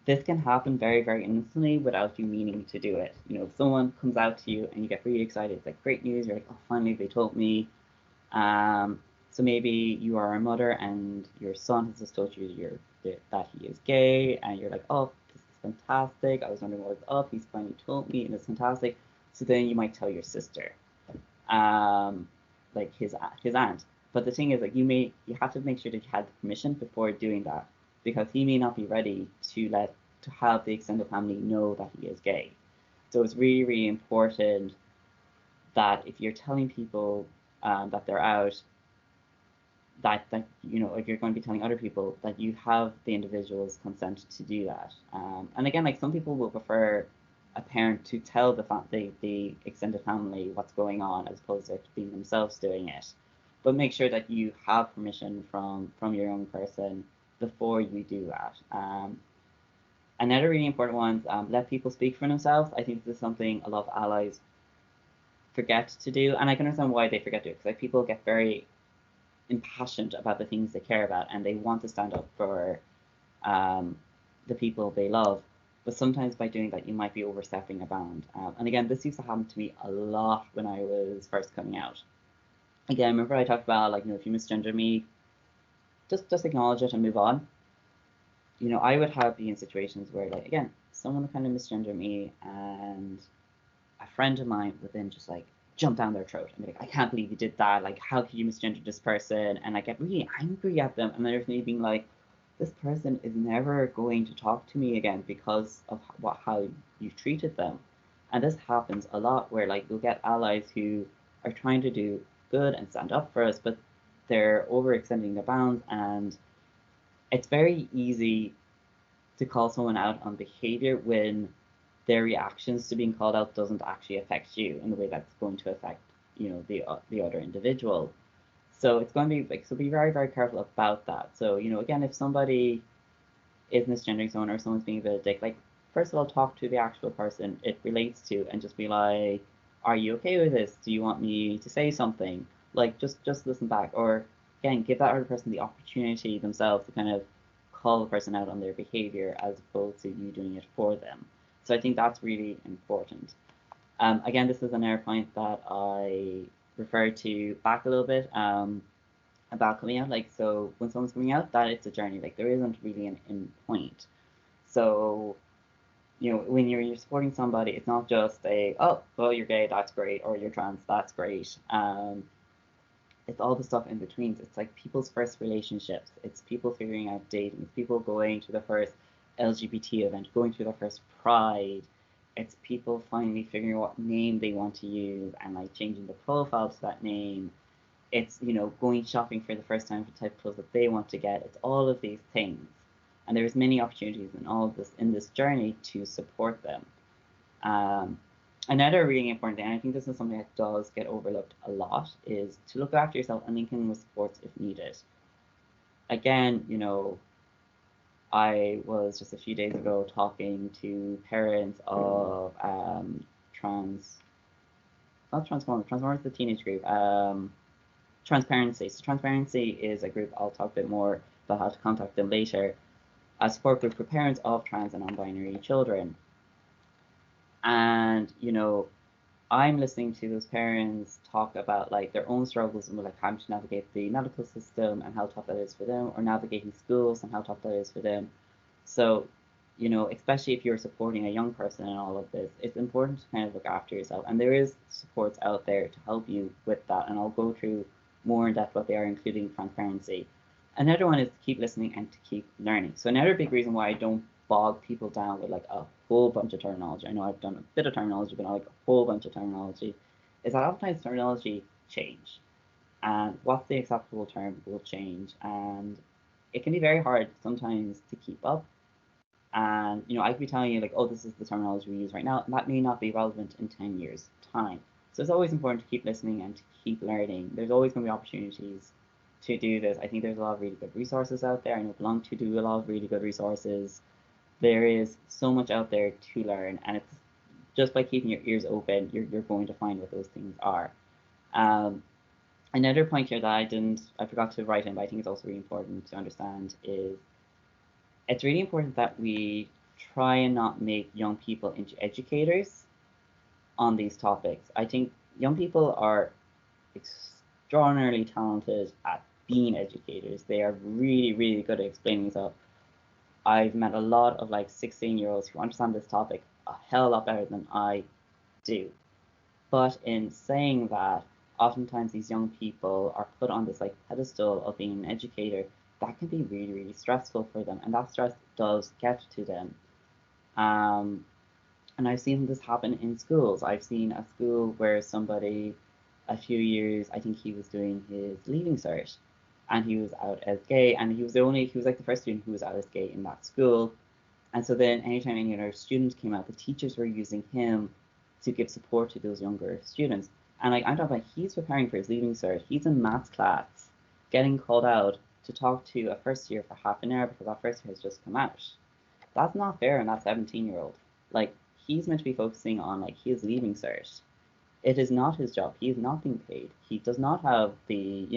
this can happen very, very instantly without you meaning to do it. You know, if someone comes out to you and you get really excited, it's like great news, you're like, oh, finally they told me. So maybe you are a mother and your son has just told you that he is gay, and you're like, oh, this is fantastic. I was wondering what was up. He's finally told me, and it's fantastic. So then you might tell your sister, like his aunt. But the thing is, like, you have to make sure that you had the permission before doing that, because he may not be ready to have the extended family know that he is gay. So it's really, really important that if you're telling people that they're out, that you know, if you're going to be telling other people, that you have the individual's consent to do that. And again, like, some people will prefer a parent to tell the extended family what's going on as opposed to being themselves doing it. But make sure that you have permission from your own person before you do that. Another really important one, let people speak for themselves. I think this is something a lot of allies forget to do, and I can understand why they forget to do it, because like, people get very impassioned about the things they care about, and they want to stand up for the people they love. But sometimes by doing that, you might be overstepping a bound. And again, this used to happen to me a lot when I was first coming out. Again, remember I talked about, like, you know, if you misgender me, just acknowledge it and move on. You know, I would have been in situations where, like, again, someone would kind of misgender me, and a friend of mine would then just like jump down their throat and be like, I can't believe you did that. Like, how could you misgender this person? And I get really angry at them. And there's me being like, this person is never going to talk to me again because of how you treated them. And this happens a lot, where like you'll get allies who are trying to do good and stand up for us, but they're overextending their bounds, and it's very easy to call someone out on behavior when their reactions to being called out doesn't actually affect you in the way that's going to affect, you know, the other individual. So it's going to be like, so be very, very careful about that. So, you know, again, if somebody is misgendering someone, or someone's being a bit of a dick, like, first of all, talk to the actual person it relates to, and just be like, are you okay with this? Do you want me to say something? Like, just listen back, or again, give that other person the opportunity themselves to kind of call the person out on their behavior as opposed to you doing it for them. So I think that's really important. Again, this is another point that I refer to back a little bit about coming out. Like, so when someone's coming out, that it's a journey. Like, there isn't really an end point. So, you know, when you're supporting somebody, it's not just oh, well, you're gay, that's great, or you're trans, that's great. It's all the stuff in between. It's like people's first relationships. It's people figuring out dating. It's people going to the first LGBT event, going through their first pride. It's people finally figuring out what name they want to use and like changing the profile to that name. It's, you know, going shopping for the first time for the type of clothes that they want to get. It's all of these things. And there's many opportunities in all of this, in this journey, to support them. Another really important thing, and I think this is something that does get overlooked a lot, is to look after yourself and link in with supports if needed. Again, you know, I was just a few days ago talking to parents of Transformers, the teenage group, Transparency. So Transparency is a group, I'll talk a bit more about how to contact them later, a support group for parents of trans and non-binary children. And, you know, I'm listening to those parents talk about like their own struggles and like having to navigate the medical system and how tough that is for them, or navigating schools and how tough that is for them. So, you know, especially if you're supporting a young person in all of this, it's important to kind of look after yourself. And there is supports out there to help you with that. And I'll go through more in depth what they are, including Transparency. Another one is to keep listening and to keep learning. So another big reason why I don't bog people down with like a whole bunch of terminology, I know I've done a bit of terminology, but not like a whole bunch of terminology, is that oftentimes terminology change. And what's the acceptable term will change. And it can be very hard sometimes to keep up. And, you know, I could be telling you like, oh, this is the terminology we use right now, and that may not be relevant in 10 years' time. So it's always important to keep listening and to keep learning. There's always going to be opportunities to do this. I think there's a lot of really good resources out there. I know Belong to do a lot of really good resources. There is so much out there to learn, and it's just by keeping your ears open, you're going to find what those things are. Another point here that I forgot to write in, but I think it's also really important to understand, is it's really important that we try and not make young people into educators on these topics. I think young people are extraordinarily talented at being educators. They are really, really good at explaining stuff. I've met a lot of like 16-year-olds who understand this topic a hell of a lot better than I do. But in saying that, oftentimes these young people are put on this like pedestal of being an educator that can be really, really stressful for them, and that stress does get to them. And I've seen this happen in schools. I've seen a school where somebody, a few years, I think he was doing his leaving cert, and he was out as gay, and he was like the first student who was out as gay in that school. And so then anytime any other students came out, the teachers were using him to give support to those younger students. And like I'm talking about, he's preparing for his leaving cert. He's in maths class, getting called out to talk to a first year for half an hour because that first year has just come out. That's not fair on that 17-year-old. Like, he's meant to be focusing on like his leaving cert. It is not his job. He is not being paid. He does not have the,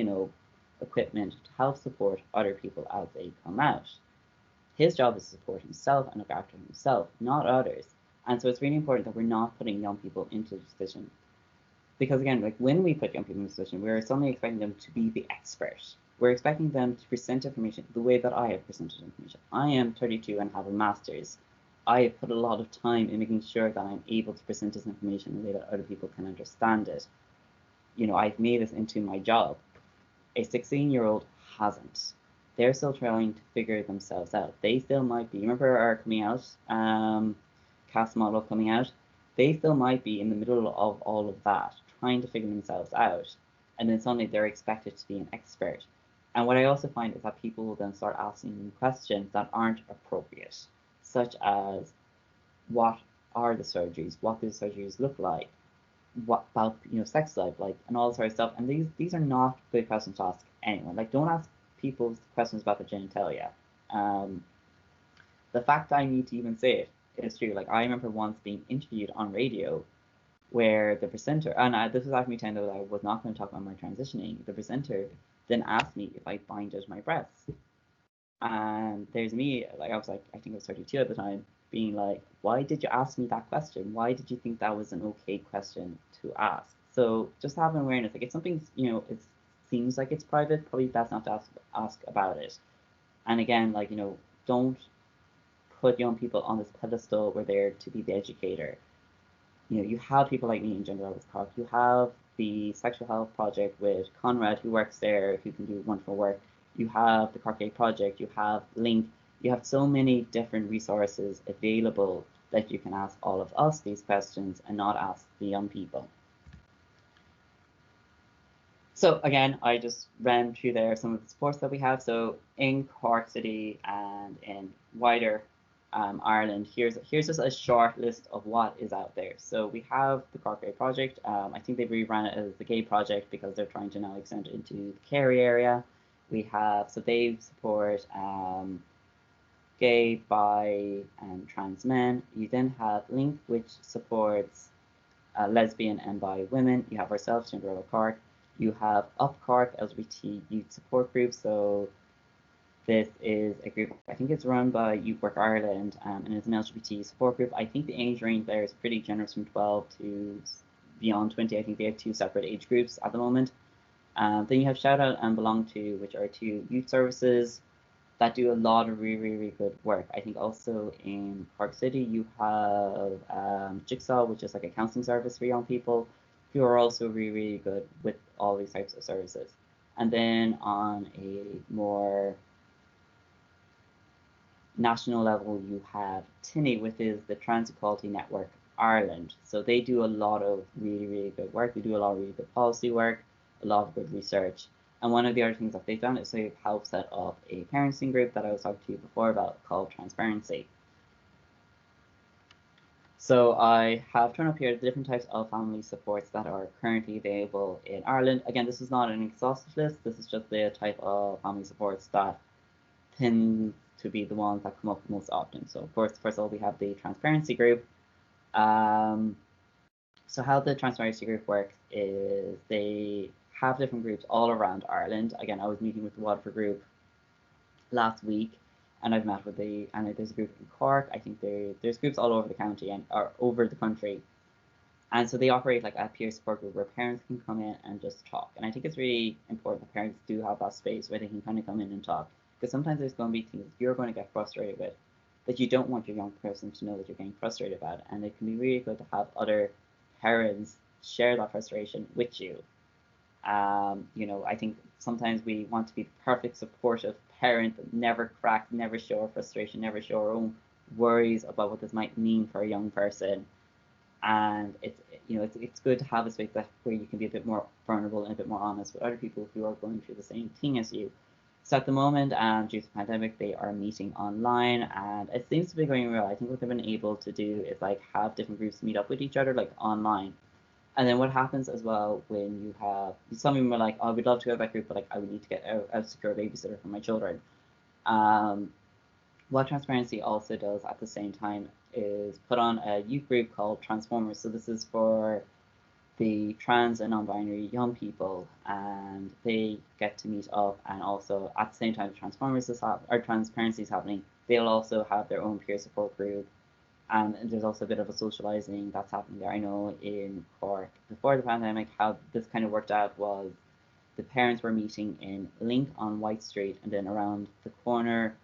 equipment to help support other people as they come out. His job is to support himself and look after himself, not others. And so it's really important that we're not putting young people into the position. Because again, like when we put young people in a position, we're suddenly expecting them to be the expert. We're expecting them to present information the way that I have presented information. I am 32 and have a master's. I have put a lot of time in making sure that I'm able to present this information in a way that other people can understand it. I've made this into my job. A 16-year-old hasn't. They're still trying to figure themselves out. They still might be, remember our coming out, cast model coming out? They still might be in the middle of all of that, trying to figure themselves out. And then suddenly they're expected to be an expert. And what I also find is that people will then start asking questions that aren't appropriate, such as, what are the surgeries? What do the surgeries look like? What about sex life, like, and all sort of stuff. And these are not good questions to ask anyone. Like, don't ask people questions about the genitalia. The fact I need to even say it is true. Like, I remember once being interviewed on radio where the presenter, and this was after me telling them that I was not going to talk about my transitioning. The presenter then asked me if I binded my breasts. And there's me, like, I was like, I think I was 32 at the time, being like, why did you ask me that question? Why did you think that was an okay question to ask? So just have an awareness. Like, if something's, it seems like it's private, probably best not to ask about it. And again, like, don't put young people on this pedestal where they're to be the educator. You have people like me in Gingerbread with Cork. You have the Sexual Health Project with Conrad, who works there, who can do wonderful work. You have the Cork Gay Project. You have Link. You have so many different resources available that you can ask all of us these questions and not ask the young people. So again, I just ran through there some of the supports that we have. So in Cork City and in wider Ireland, here's just a short list of what is out there. So we have the Cork Gay Project. I think they've rebranded it as the Gay Project because they're trying to now extend it into the Kerry area. So they support gay, bi, and trans men. You then have Link, which supports lesbian and bi women. You have ourselves, Gingerbread Cork. You have Up Cork, LGBT Youth Support Group. So this is a group, I think it's run by Youth Work Ireland, and it's an LGBT support group. I think the age range there is pretty generous, from 12 to beyond 20. I think they have 2 separate age groups at the moment. Then you have Shout Out and Belong To, which are 2 youth services that do a lot of really, really good work. I think also in Cork City, you have Jigsaw, which is like a counselling service for young people, who are also really, really good with all these types of services. And then on a more national level, you have TINI, which is the Trans Equality Network Ireland. So they do a lot of really, really good work. They do a lot of really good policy work, a lot of good research. And one of the other things that they've done is they've helped set up a parenting group that I was talking to you before about, called Transparency. So I have turned up here the different types of family supports that are currently available in Ireland. Again, this is not an exhaustive list. This is just the type of family supports that tend to be the ones that come up most often. So of course, first of all, we have the Transparency Group. So how the Transparency Group works is they have different groups all around Ireland. Again, I was meeting with the Waterford group last week, And I've met with there's a group in Cork. I think there's groups all over the county and or over the country. And so they operate like a peer support group where parents can come in and just talk. And I think it's really important that parents do have that space where they can kind of come in and talk. Because sometimes there's going to be things you're going to get frustrated with that you don't want your young person to know that you're getting frustrated about. And it can be really good to have other parents share that frustration with you. I think sometimes we want to be the perfect supportive parent that never crack, never show our frustration, never show our own worries about what this might mean for a young person. And it's good to have a space where you can be a bit more vulnerable and a bit more honest with other people who are going through the same thing as you. So at the moment, due to the pandemic, they are meeting online, and it seems to be going well. I think what they've been able to do is like have different groups meet up with each other like online. And then what happens as well when you have some of them are like, oh, we'd love to go to that group, but like I would need to get a secure babysitter for my children. What Transparency also does at the same time is put on a youth group called Transformers. So this is for the trans and non-binary young people, and they get to meet up, and also at the same time Transparency is happening, they'll also have their own peer support group. And there's also a bit of a socializing that's happening there. I know in Cork before the pandemic, how this kind of worked out was the parents were meeting in Link on White Street, and then around the corner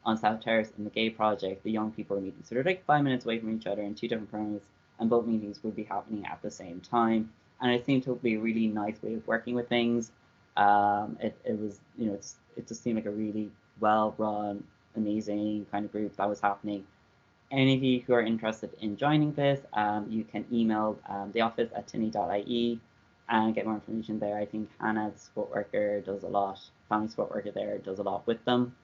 on South Terrace in the Gay Project, the young people were meeting. So they're like 5 minutes away from each other in two different corners, and both meetings would be happening at the same time. And it seemed to be a really nice way of working with things. It was, it just seemed like a really well-run, amazing kind of group that was happening. Any of you who are interested in joining this, you can email the office at tinny.ie and get more information there. I think Hannah, the support worker, does a lot, family support worker there, does a lot with them.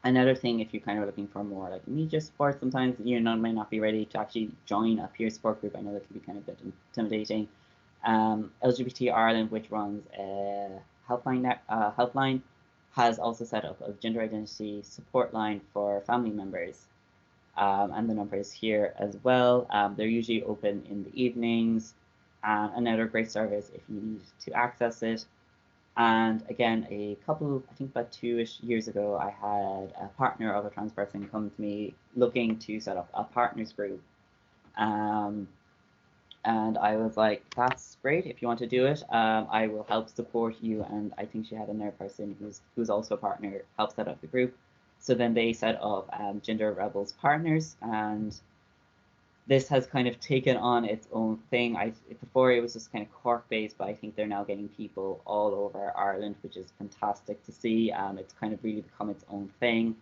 Another thing, if you're kind of looking for more like immediate support, sometimes you might not be ready to actually join a peer support group. I know that can be kind of a bit intimidating. LGBT Ireland, which runs a helpline, has also set up a gender identity support line for family members. And the number is here as well. They're usually open in the evenings. Another great service if you need to access it. And again, I think about 2-ish years ago, I had a partner of a trans person come to me looking to set up a partners group. And I was like, that's great. If you want to do it, I will help support you. And I think she had another person who's also a partner help set up the group. So then they set up Gender Rebels Partners, and this has kind of taken on its own thing. Before it was just kind of Cork based, but I think they're now getting people all over Ireland, which is fantastic to see. It's kind of really become its own thing.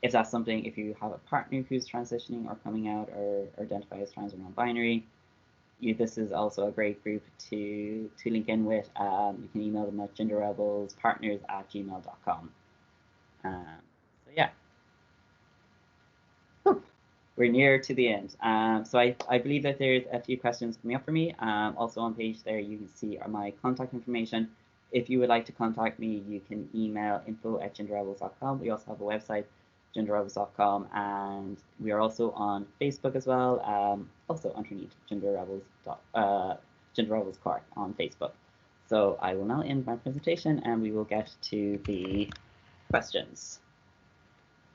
If that's something, if you have a partner who's transitioning or coming out or identify as trans or non-binary, this is also a great group to link in with. You can email them at genderrebelspartners@gmail.com. So yeah. We're near to the end. So I believe that there's a few questions coming up for me. Also on page there, you can see my contact information. If you would like to contact me, you can email info@genderrebels.com. We also have a website, genderrebels.com, and we are also on Facebook as well, also underneath Gender Rebels Cork on Facebook. So I will now end my presentation, and we will get to the questions.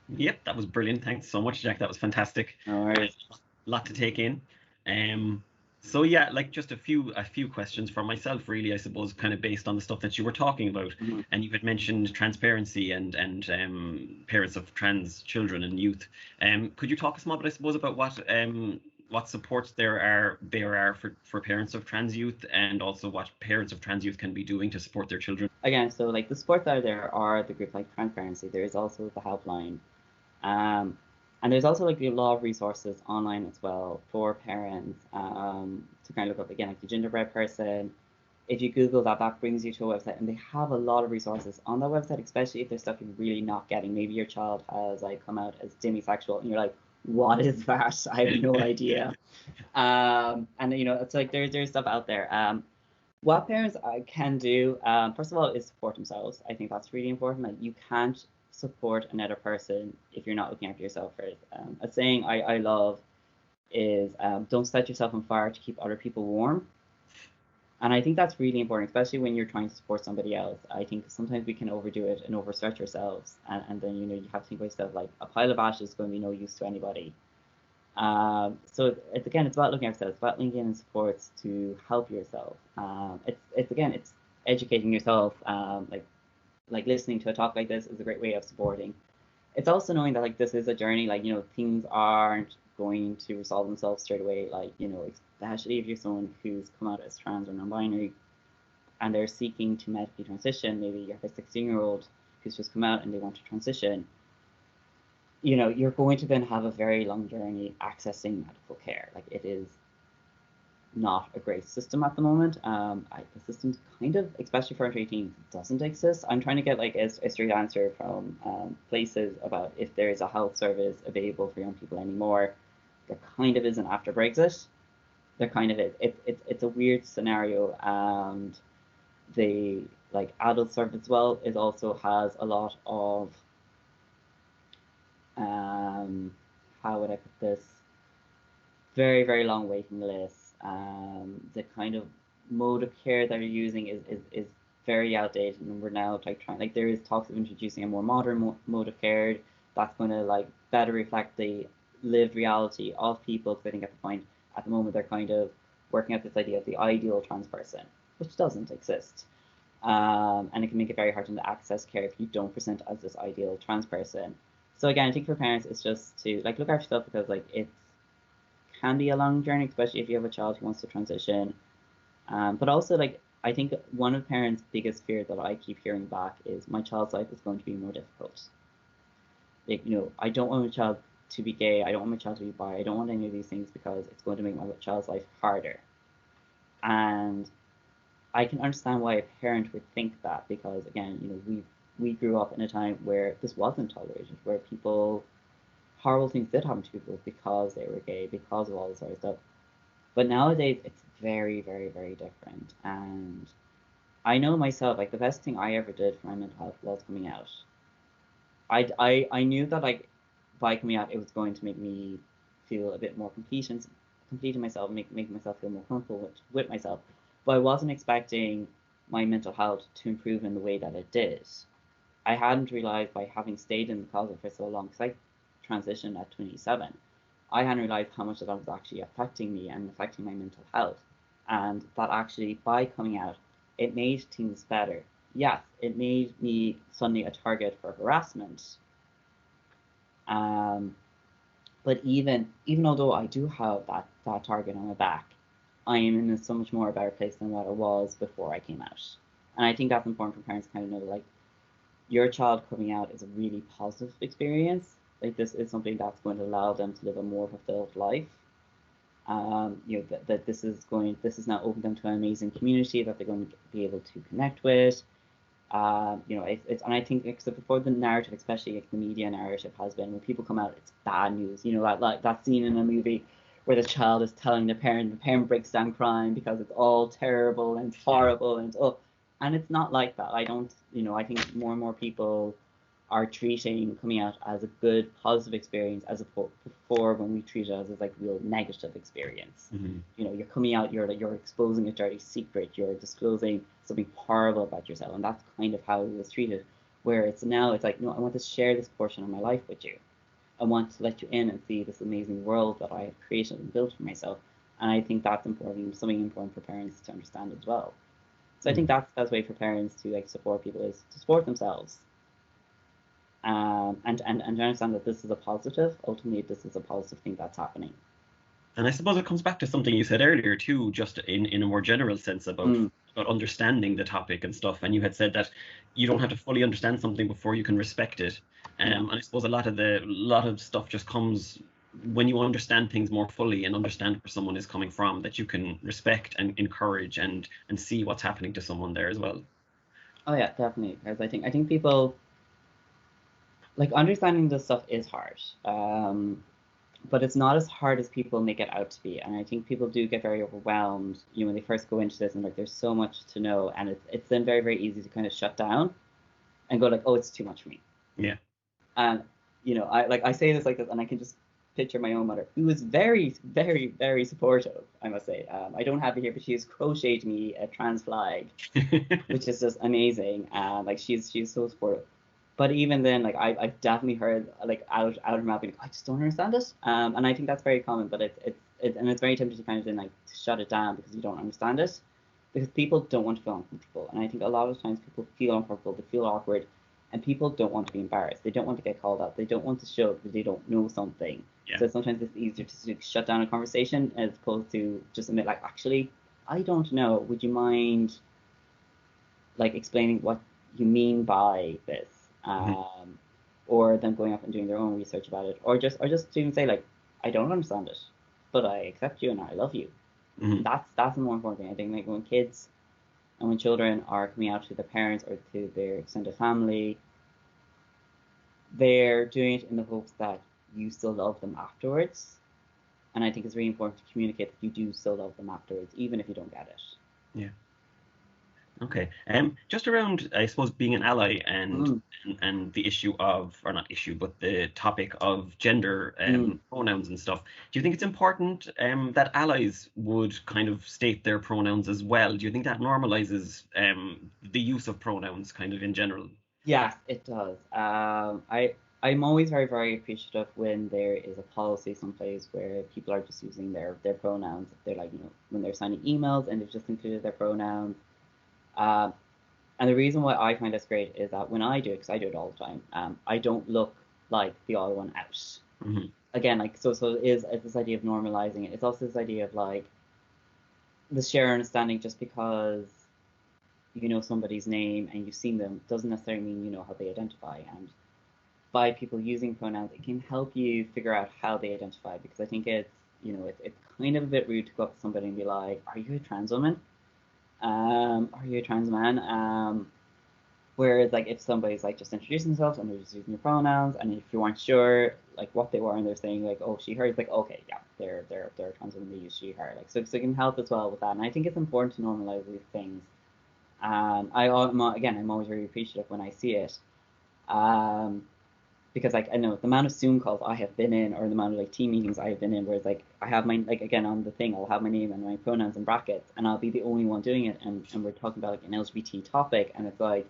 Yep, that was brilliant. Thanks so much, Jack. That was fantastic. No worries. Lot to take in. So yeah, like just a few questions from myself, really, I suppose, kind of based on the stuff that you were talking about. Mm-hmm. And you had mentioned transparency and parents of trans children and youth. Could you talk a small bit, I suppose, about what supports there are for parents of trans youth, and also what parents of trans youth can be doing to support their children? Again, so like the supports out there are the group like Transparency. There is also the helpline. And there's also like a lot of resources online as well for parents to kind of look up, again, like the gingerbread person. If you Google that, that brings you to a website, and they have a lot of resources on that website, especially if there's stuff you're really not getting. Maybe your child has like come out as demisexual, and you're like, what is that? I have no idea. And it's like there's stuff out there. What parents can do, first of all, is support themselves. I think that's really important. Like, you can't support another person if you're not looking after yourself first. A saying I love is, don't set yourself on fire to keep other people warm. And I think that's really important, especially when you're trying to support somebody else. I think sometimes we can overdo it and overstretch ourselves, and then you have to think about yourself like a pile of ash is going to be no use to anybody. So it's about looking at yourself, it's about linking in supports to help yourself. It's educating yourself. Like listening to a talk like this is a great way of supporting. It's also knowing that like this is a journey. Like things aren't going to resolve themselves straight away. Like especially if you're someone who's come out as trans or non-binary and they're seeking to medically transition. Maybe you have a 16-year-old who's just come out and they want to transition. You're going to then have a very long journey accessing medical care. Like it is not a great system at the moment. The system's kind of, especially for under 18, doesn't exist. I'm trying to get like a straight answer from places about if there is a health service available for young people anymore. There kind of isn't after Brexit. There kind of is. It's a weird scenario, and the like adult service as well is also has a lot of how would I put this? Very, very long waiting lists. The kind of mode of care that you're using is very outdated, and we're now like trying, like there is talks of introducing a more modern mode of care that's going to like better reflect the lived reality of people. Because I think at the moment they're kind of working out this idea of the ideal trans person, which doesn't exist. And it can make it very hard to access care if you don't present as this ideal trans person. So again, I think for parents, it's just to like look after yourself, because like it can be a long journey, especially if you have a child who wants to transition. But also like I think one of parents' biggest fears that I keep hearing back is my child's life is going to be more difficult. Like I don't want my child to be gay. I don't want my child to be bi. I don't want any of these things because it's going to make my child's life harder. And I can understand why a parent would think that, because again, we grew up in a time where this wasn't tolerated, where horrible things did happen to people because they were gay, because of all this sort of stuff. But nowadays, it's very, very, very different. And I know myself, like the best thing I ever did for my mental health was coming out. I knew that like by coming out, it was going to make me feel a bit more complete in myself, make myself feel more comfortable with myself. But I wasn't expecting my mental health to improve in the way that it did. I hadn't realized, by having stayed in the closet for so long, because I transitioned at 27, I hadn't realized how much that was actually affecting me and affecting my mental health. And that actually, by coming out, it made things better. Yes, it made me suddenly a target for harassment. But even although I do have that target on my back, I am in a so much more better place than what I was before I came out. And I think that's important for parents to kind of know, like, your child coming out is a really positive experience. Like this is something that's going to allow them to live a more fulfilled life. That this is now open them to an amazing community that they're going to be able to connect with. And I think except before the narrative, especially like the media narrative, has been when people come out, it's bad news. Like that scene in a movie where the child is telling the parent breaks down crying because it's all terrible and it's horrible and it's not like that. I think more and more people are treating coming out as a good positive experience, as opposed before when we treat it as like real negative experience. Mm-hmm. You're coming out, you're exposing a dirty secret, you're disclosing something horrible about yourself, and that's kind of how it was treated. Where it's like, no, I want to share this portion of my life with you. I want to let you in and see this amazing world that I have created and built for myself. And I think that's important, something important for parents to understand as well. So I think that's the best way for parents to like support people, is to support themselves. And to understand that this is a positive. Ultimately, this is a positive thing that's happening. And I suppose it comes back to something you said earlier too, just in a more general sense about understanding the topic and stuff. And you had said that you don't have to fully understand something before you can respect it. And I suppose a lot of stuff just comes when you understand things more fully and understand where someone is coming from, that you can respect and encourage and see what's happening to someone there as well. Oh yeah, definitely. Because I think people, like, understanding this stuff is hard. But it's not as hard as people make it out to be. And I think people do get very overwhelmed, when they first go into this, and like there's so much to know, and it's then very, very easy to kind of shut down and go like, oh, it's too much for me. Yeah. And I say this like this, and I can just picture of my own mother, who was very, very, very supportive, I must say. I don't have it here, but she has crocheted me a trans flag, which is just amazing. Like she's so supportive. But even then, like I've definitely heard like out of her mouth, being like, I just don't understand it. And I think that's very common, but it's very tempting to kind of then like shut it down because you don't understand it, because people don't want to feel uncomfortable. And I think a lot of times people feel uncomfortable, they feel awkward, and people don't want to be embarrassed. They don't want to get called out. They don't want to show that they don't know something. Yeah. So sometimes it's easier to sort of shut down a conversation as opposed to just admit, like, actually, I don't know. Would you mind like explaining what you mean by this? Or them going up and doing their own research about it, or just to even say like, I don't understand it, but I accept you and I love you. That's the more important thing. I think like when kids and when children are coming out to their parents or to their extended family, they're doing it in the hopes that you still love them afterwards. And I think it's really important to communicate that you do still love them afterwards, even if you don't get it. Yeah. Okay. Just around, I suppose, being an ally and the issue of, or not issue, but the topic of gender pronouns and stuff. Do you think it's important that allies would kind of state their pronouns as well? Do you think that normalizes the use of pronouns kind of in general? Yes, it does. I'm always very, very appreciative when there is a policy someplace where people are just using their pronouns. They're like, when they're signing emails and they've just included their pronouns. And the reason why I find this great is that when I do it, because I do it all the time, I don't look like the odd one out. Again, like so it's this idea of normalizing it. It's also this idea of like the shared understanding. Just because you know somebody's name and you've seen them doesn't necessarily mean you know how they identify. And by people using pronouns, it can help you figure out how they identify. Because I think it's it's kind of a bit rude to go up to somebody and be like, "Are you a trans woman? Are you a trans man?" Whereas like if somebody's like just introducing themselves and they're just using your pronouns, and if you weren't sure like what they were and they're saying like, "Oh, she, her," it's like, okay, yeah, they're a trans woman, they use she, her, like so it can help as well with that. And I think it's important to normalize these things. I'm always very appreciative when I see it. Because like I know the amount of Zoom calls I have been in, or the amount of like team meetings I have been in, where it's like I have my like again on the thing, I'll have my name and my pronouns in brackets, and I'll be the only one doing it, and we're talking about like an LGBT topic, and it's like,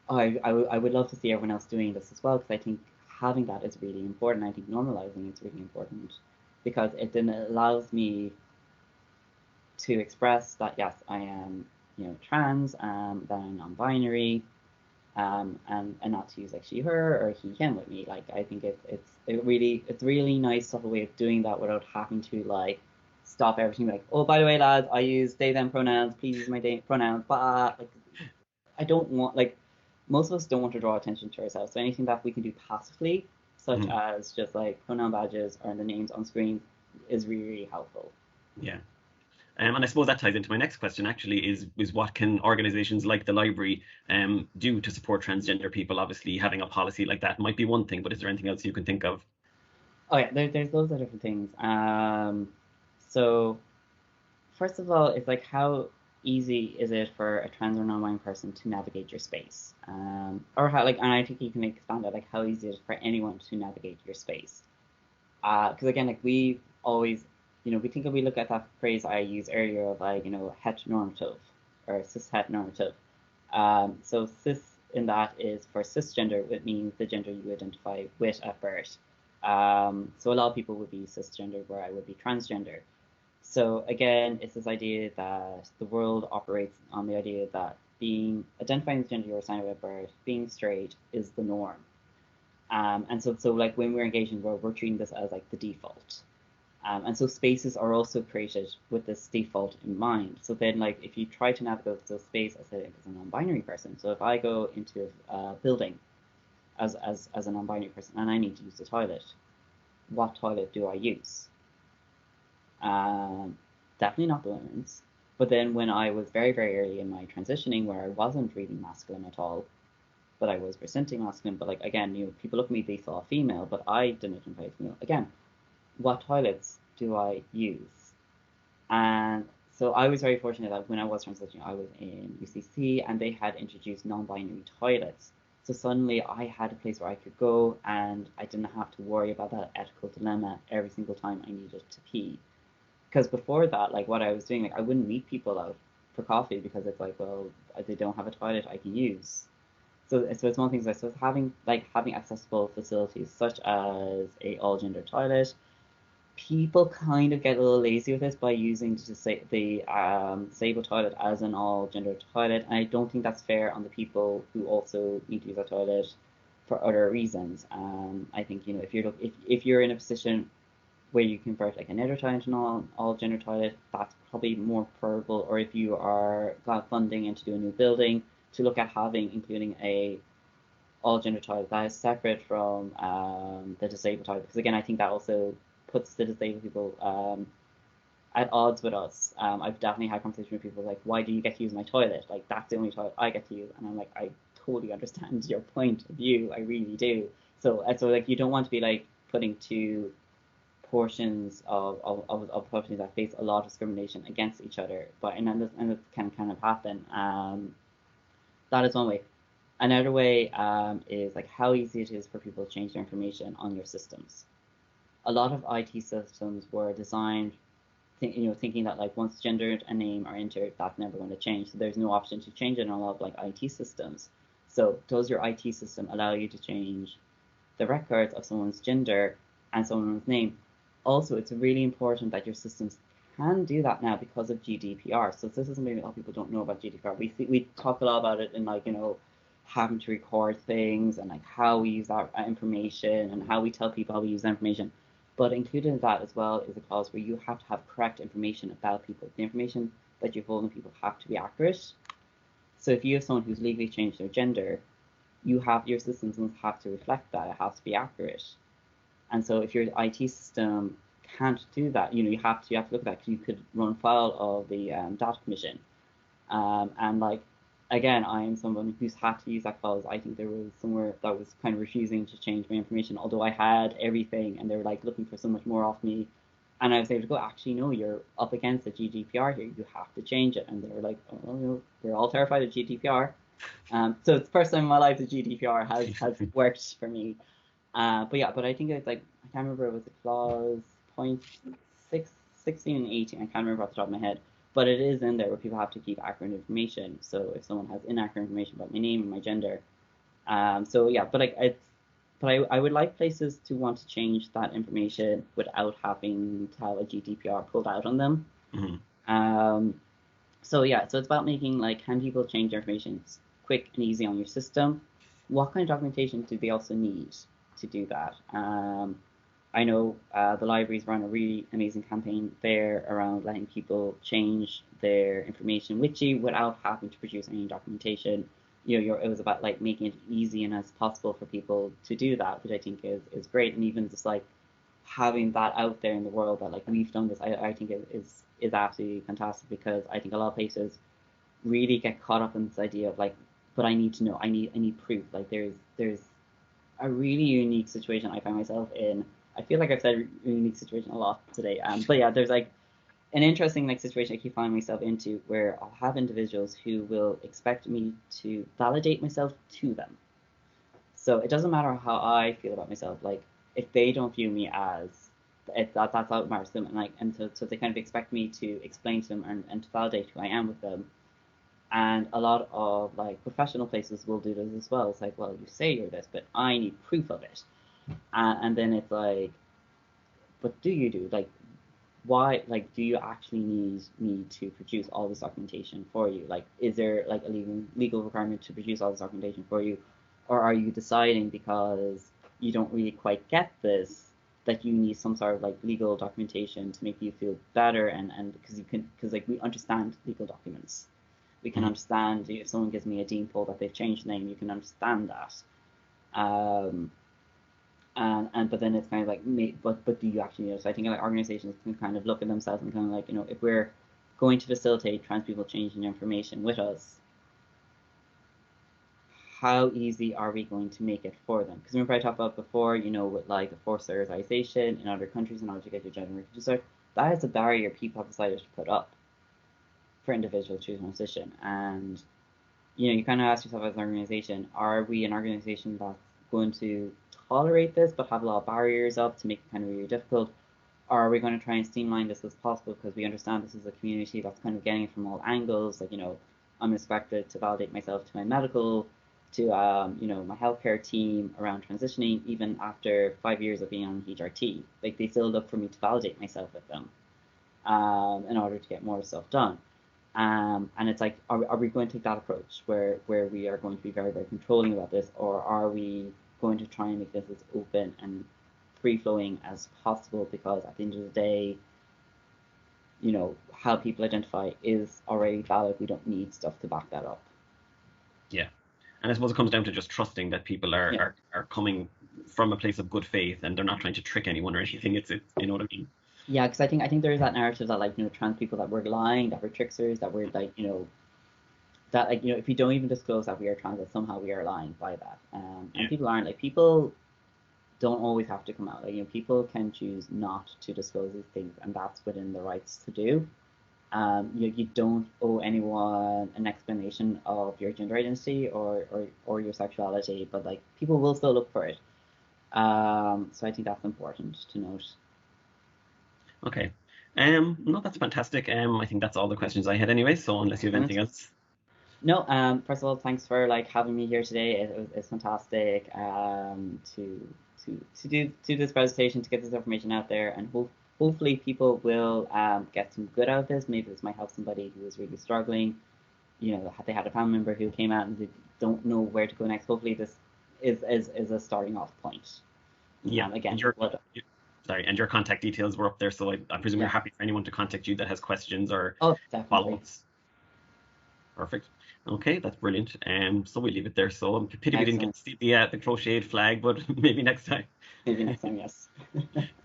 oh, I would love to see everyone else doing this as well, because I think having that is really important. I think normalizing is really important, because it then allows me to express that yes, I am trans, that I'm non-binary. And not to use like she, her, or he, him with me. Like I think it's really nice to have a way of doing that without having to like stop everything. Like, oh, by the way, lads, I use they them pronouns. Please use my they pronouns. But like, I don't want like most of us don't want to draw attention to ourselves. So anything that we can do passively, such as just like pronoun badges or the names on screen, is really, really helpful. Yeah. And I suppose that ties into my next question, actually, is what can organizations like the library do to support transgender people? Obviously, having a policy like that might be one thing, but is there anything else you can think of? Oh yeah, there's loads of different things. So first of all, it's like how easy is it for a trans or non-binary person to navigate your space? Or how like, and I think you can expand that, like how easy is it for anyone to navigate your space? Because again, like we always we look at that phrase I used earlier of like, heteronormative or cis-heteronormative. So cis in that is for cisgender, it means the gender you identify with at birth. So a lot of people would be cisgender, where I would be transgender. So again, it's this idea that the world operates on the idea that identifying the gender you're assigned at birth, being straight is the norm. And so like when we're engaging, we're treating this as like the default. And so spaces are also created with this default in mind. So then, like, if you try to navigate the space as a non-binary person, so if I go into a building as a non-binary person and I need to use the toilet, what toilet do I use? Definitely not the women's. But then when I was very, very early in my transitioning, where I wasn't really masculine at all, but I was presenting masculine, but like again, people look at me, they saw a female, but I didn't identify as female. Again, what toilets do I use? And so I was very fortunate that when I was transitioning, I was in UCC and they had introduced non-binary toilets. So suddenly I had a place where I could go and I didn't have to worry about that ethical dilemma every single time I needed to pee. Because before that, like what I was doing, like I wouldn't meet people out for coffee because it's like, well, they don't have a toilet I can use. So it's small things. I suppose having accessible facilities such as a all gender toilet. People kind of get a little lazy with this by using the disabled toilet as an all gender toilet, and I don't think that's fair on the people who also need to use that toilet for other reasons. I think if you're in a position where you convert like another toilet into an all gender toilet, that's probably more preferable. Or if you are got funding and to do a new building, to look at including a all gender toilet that is separate from the disabled toilet, because again I think that also puts the disabled people at odds with us. I've definitely had conversations with people like, why do you get to use my toilet? Like that's the only toilet I get to use, and I'm like, I totally understand your point of view, I really do. So like you don't want to be like putting two portions of populations that face a lot of discrimination against each other, but and this can kind of happen. That is one way. Another way is like how easy it is for people to change their information on your systems. A lot of IT systems were designed, thinking that like once gender and name are entered, that's never going to change. So there's no option to change it in a lot of like IT systems. So does your IT system allow you to change the records of someone's gender and someone's name? Also, it's really important that your systems can do that now because of GDPR. So this is something that a lot of people don't know about GDPR. We talk a lot about it in like, having to record things and like how we use that information and how we tell people how we use that information. But included in that as well is a clause where you have to have correct information about people. The information that you hold on people have to be accurate. So if you have someone who's legally changed their gender, your systems must have to reflect that. It has to be accurate. And so if your IT system can't do that, you have to look at that, because you could run foul of the data commission. And like, again, I am someone who's had to use that clause. I think there was somewhere that was kind of refusing to change my information, although I had everything, and they were like looking for so much more off me. And I was able to go, actually, no, you're up against the GDPR here. You have to change it. And they were like, oh, we're all terrified of GDPR. So it's the first time in my life that GDPR has worked for me. But I think it's like, I can't remember, it was a clause point 16 and 18. I can't remember off the top of my head. But it is in there where people have to keep accurate information. So if someone has inaccurate information about my name and my gender, I would like places to want to change that information without having to have a GDPR pulled out on them. Mm-hmm. So it's about making like, can people change their information quick and easy on your system? What kind of documentation do they also need to do that? I know the libraries run a really amazing campaign there around letting people change their information with you without having to produce any documentation. It was about like making it easy and as possible for people to do that, which I think is great. And even just like having that out there in the world that like we've done this, I think is absolutely fantastic, because I think a lot of places really get caught up in this idea of like, but I need to know, I need proof. Like there's a really unique situation I find myself in. I feel like I've said unique situation a lot today. There's like an interesting like situation I keep finding myself into, where I'll have individuals who will expect me to validate myself to them. So it doesn't matter how I feel about myself. Like if they don't view me as that's how it matters to them, and so they kind of expect me to explain to them and to validate who I am with them. And a lot of like professional places will do this as well. It's like, well, you say you're this, but I need proof of it. And then it's like, but do you do like, why, like, do you actually need me to produce all this documentation for you? Like, is there like a legal requirement to produce all this documentation for you, or are you deciding because you don't really quite get this that you need some sort of like legal documentation to make you feel better, and because like we understand legal documents, we can understand if someone gives me a dean poll that they've changed the name, you can understand that. But then it's kind of like, but do you actually know? So I think like organizations can kind of look at themselves and kind of like, if we're going to facilitate trans people changing information with us, how easy are we going to make it for them? Because remember I talked about before, with like the forced sterilization in other countries in order to get your gender registered, that is a barrier people have decided to put up for individuals to transition. And you kind of ask yourself as an organization, are we an organization that's going to tolerate this but have a lot of barriers up to make it kind of really difficult? Or are we going to try and streamline this as possible because we understand this is a community that's kind of getting it from all angles? Like, I'm expected to validate myself to my medical, to, my healthcare team around transitioning, even after 5 years of being on HRT. Like, they still look for me to validate myself with them in order to get more stuff done. And it's like, are we going to take that approach where we are going to be very, very controlling about this, or are we going to try and make this as open and free-flowing as possible? Because at the end of the day, how people identify is already valid. We don't need stuff to back that up. Yeah. And I suppose it comes down to just trusting that people are coming from a place of good faith and they're not trying to trick anyone or anything. It's you know what I mean? Yeah, because I think there is that narrative that, like, trans people, that we're lying, that we're tricksters, that we're like, that, like, if we don't even disclose that we are trans, that somehow we are lying by that. And people aren't. Like, people don't always have to come out. Like, people can choose not to disclose these things, and that's within their rights to do. You don't owe anyone an explanation of your gender identity or your sexuality, but, like, people will still look for it. So I think that's important to note. Okay. No, that's fantastic. I think that's all the questions I had anyway. So unless you have anything else. No, first of all, thanks for, like, having me here today. It's fantastic to do this presentation, to get this information out there, and hopefully people will get some good out of this. Maybe this might help somebody who is really struggling. They had a family member who came out and they don't know where to go next. Hopefully this is a starting off point. Yeah. Again, sorry, and your contact details were up there, so I presume you're happy for anyone to contact you that has questions or follow-ups. Perfect. Okay, that's brilliant. So we'll leave it there. So pity we didn't get to see the crocheted flag, but maybe next time. Maybe next time, yes.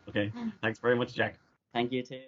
Okay. Thanks very much, Jack. Thank you too.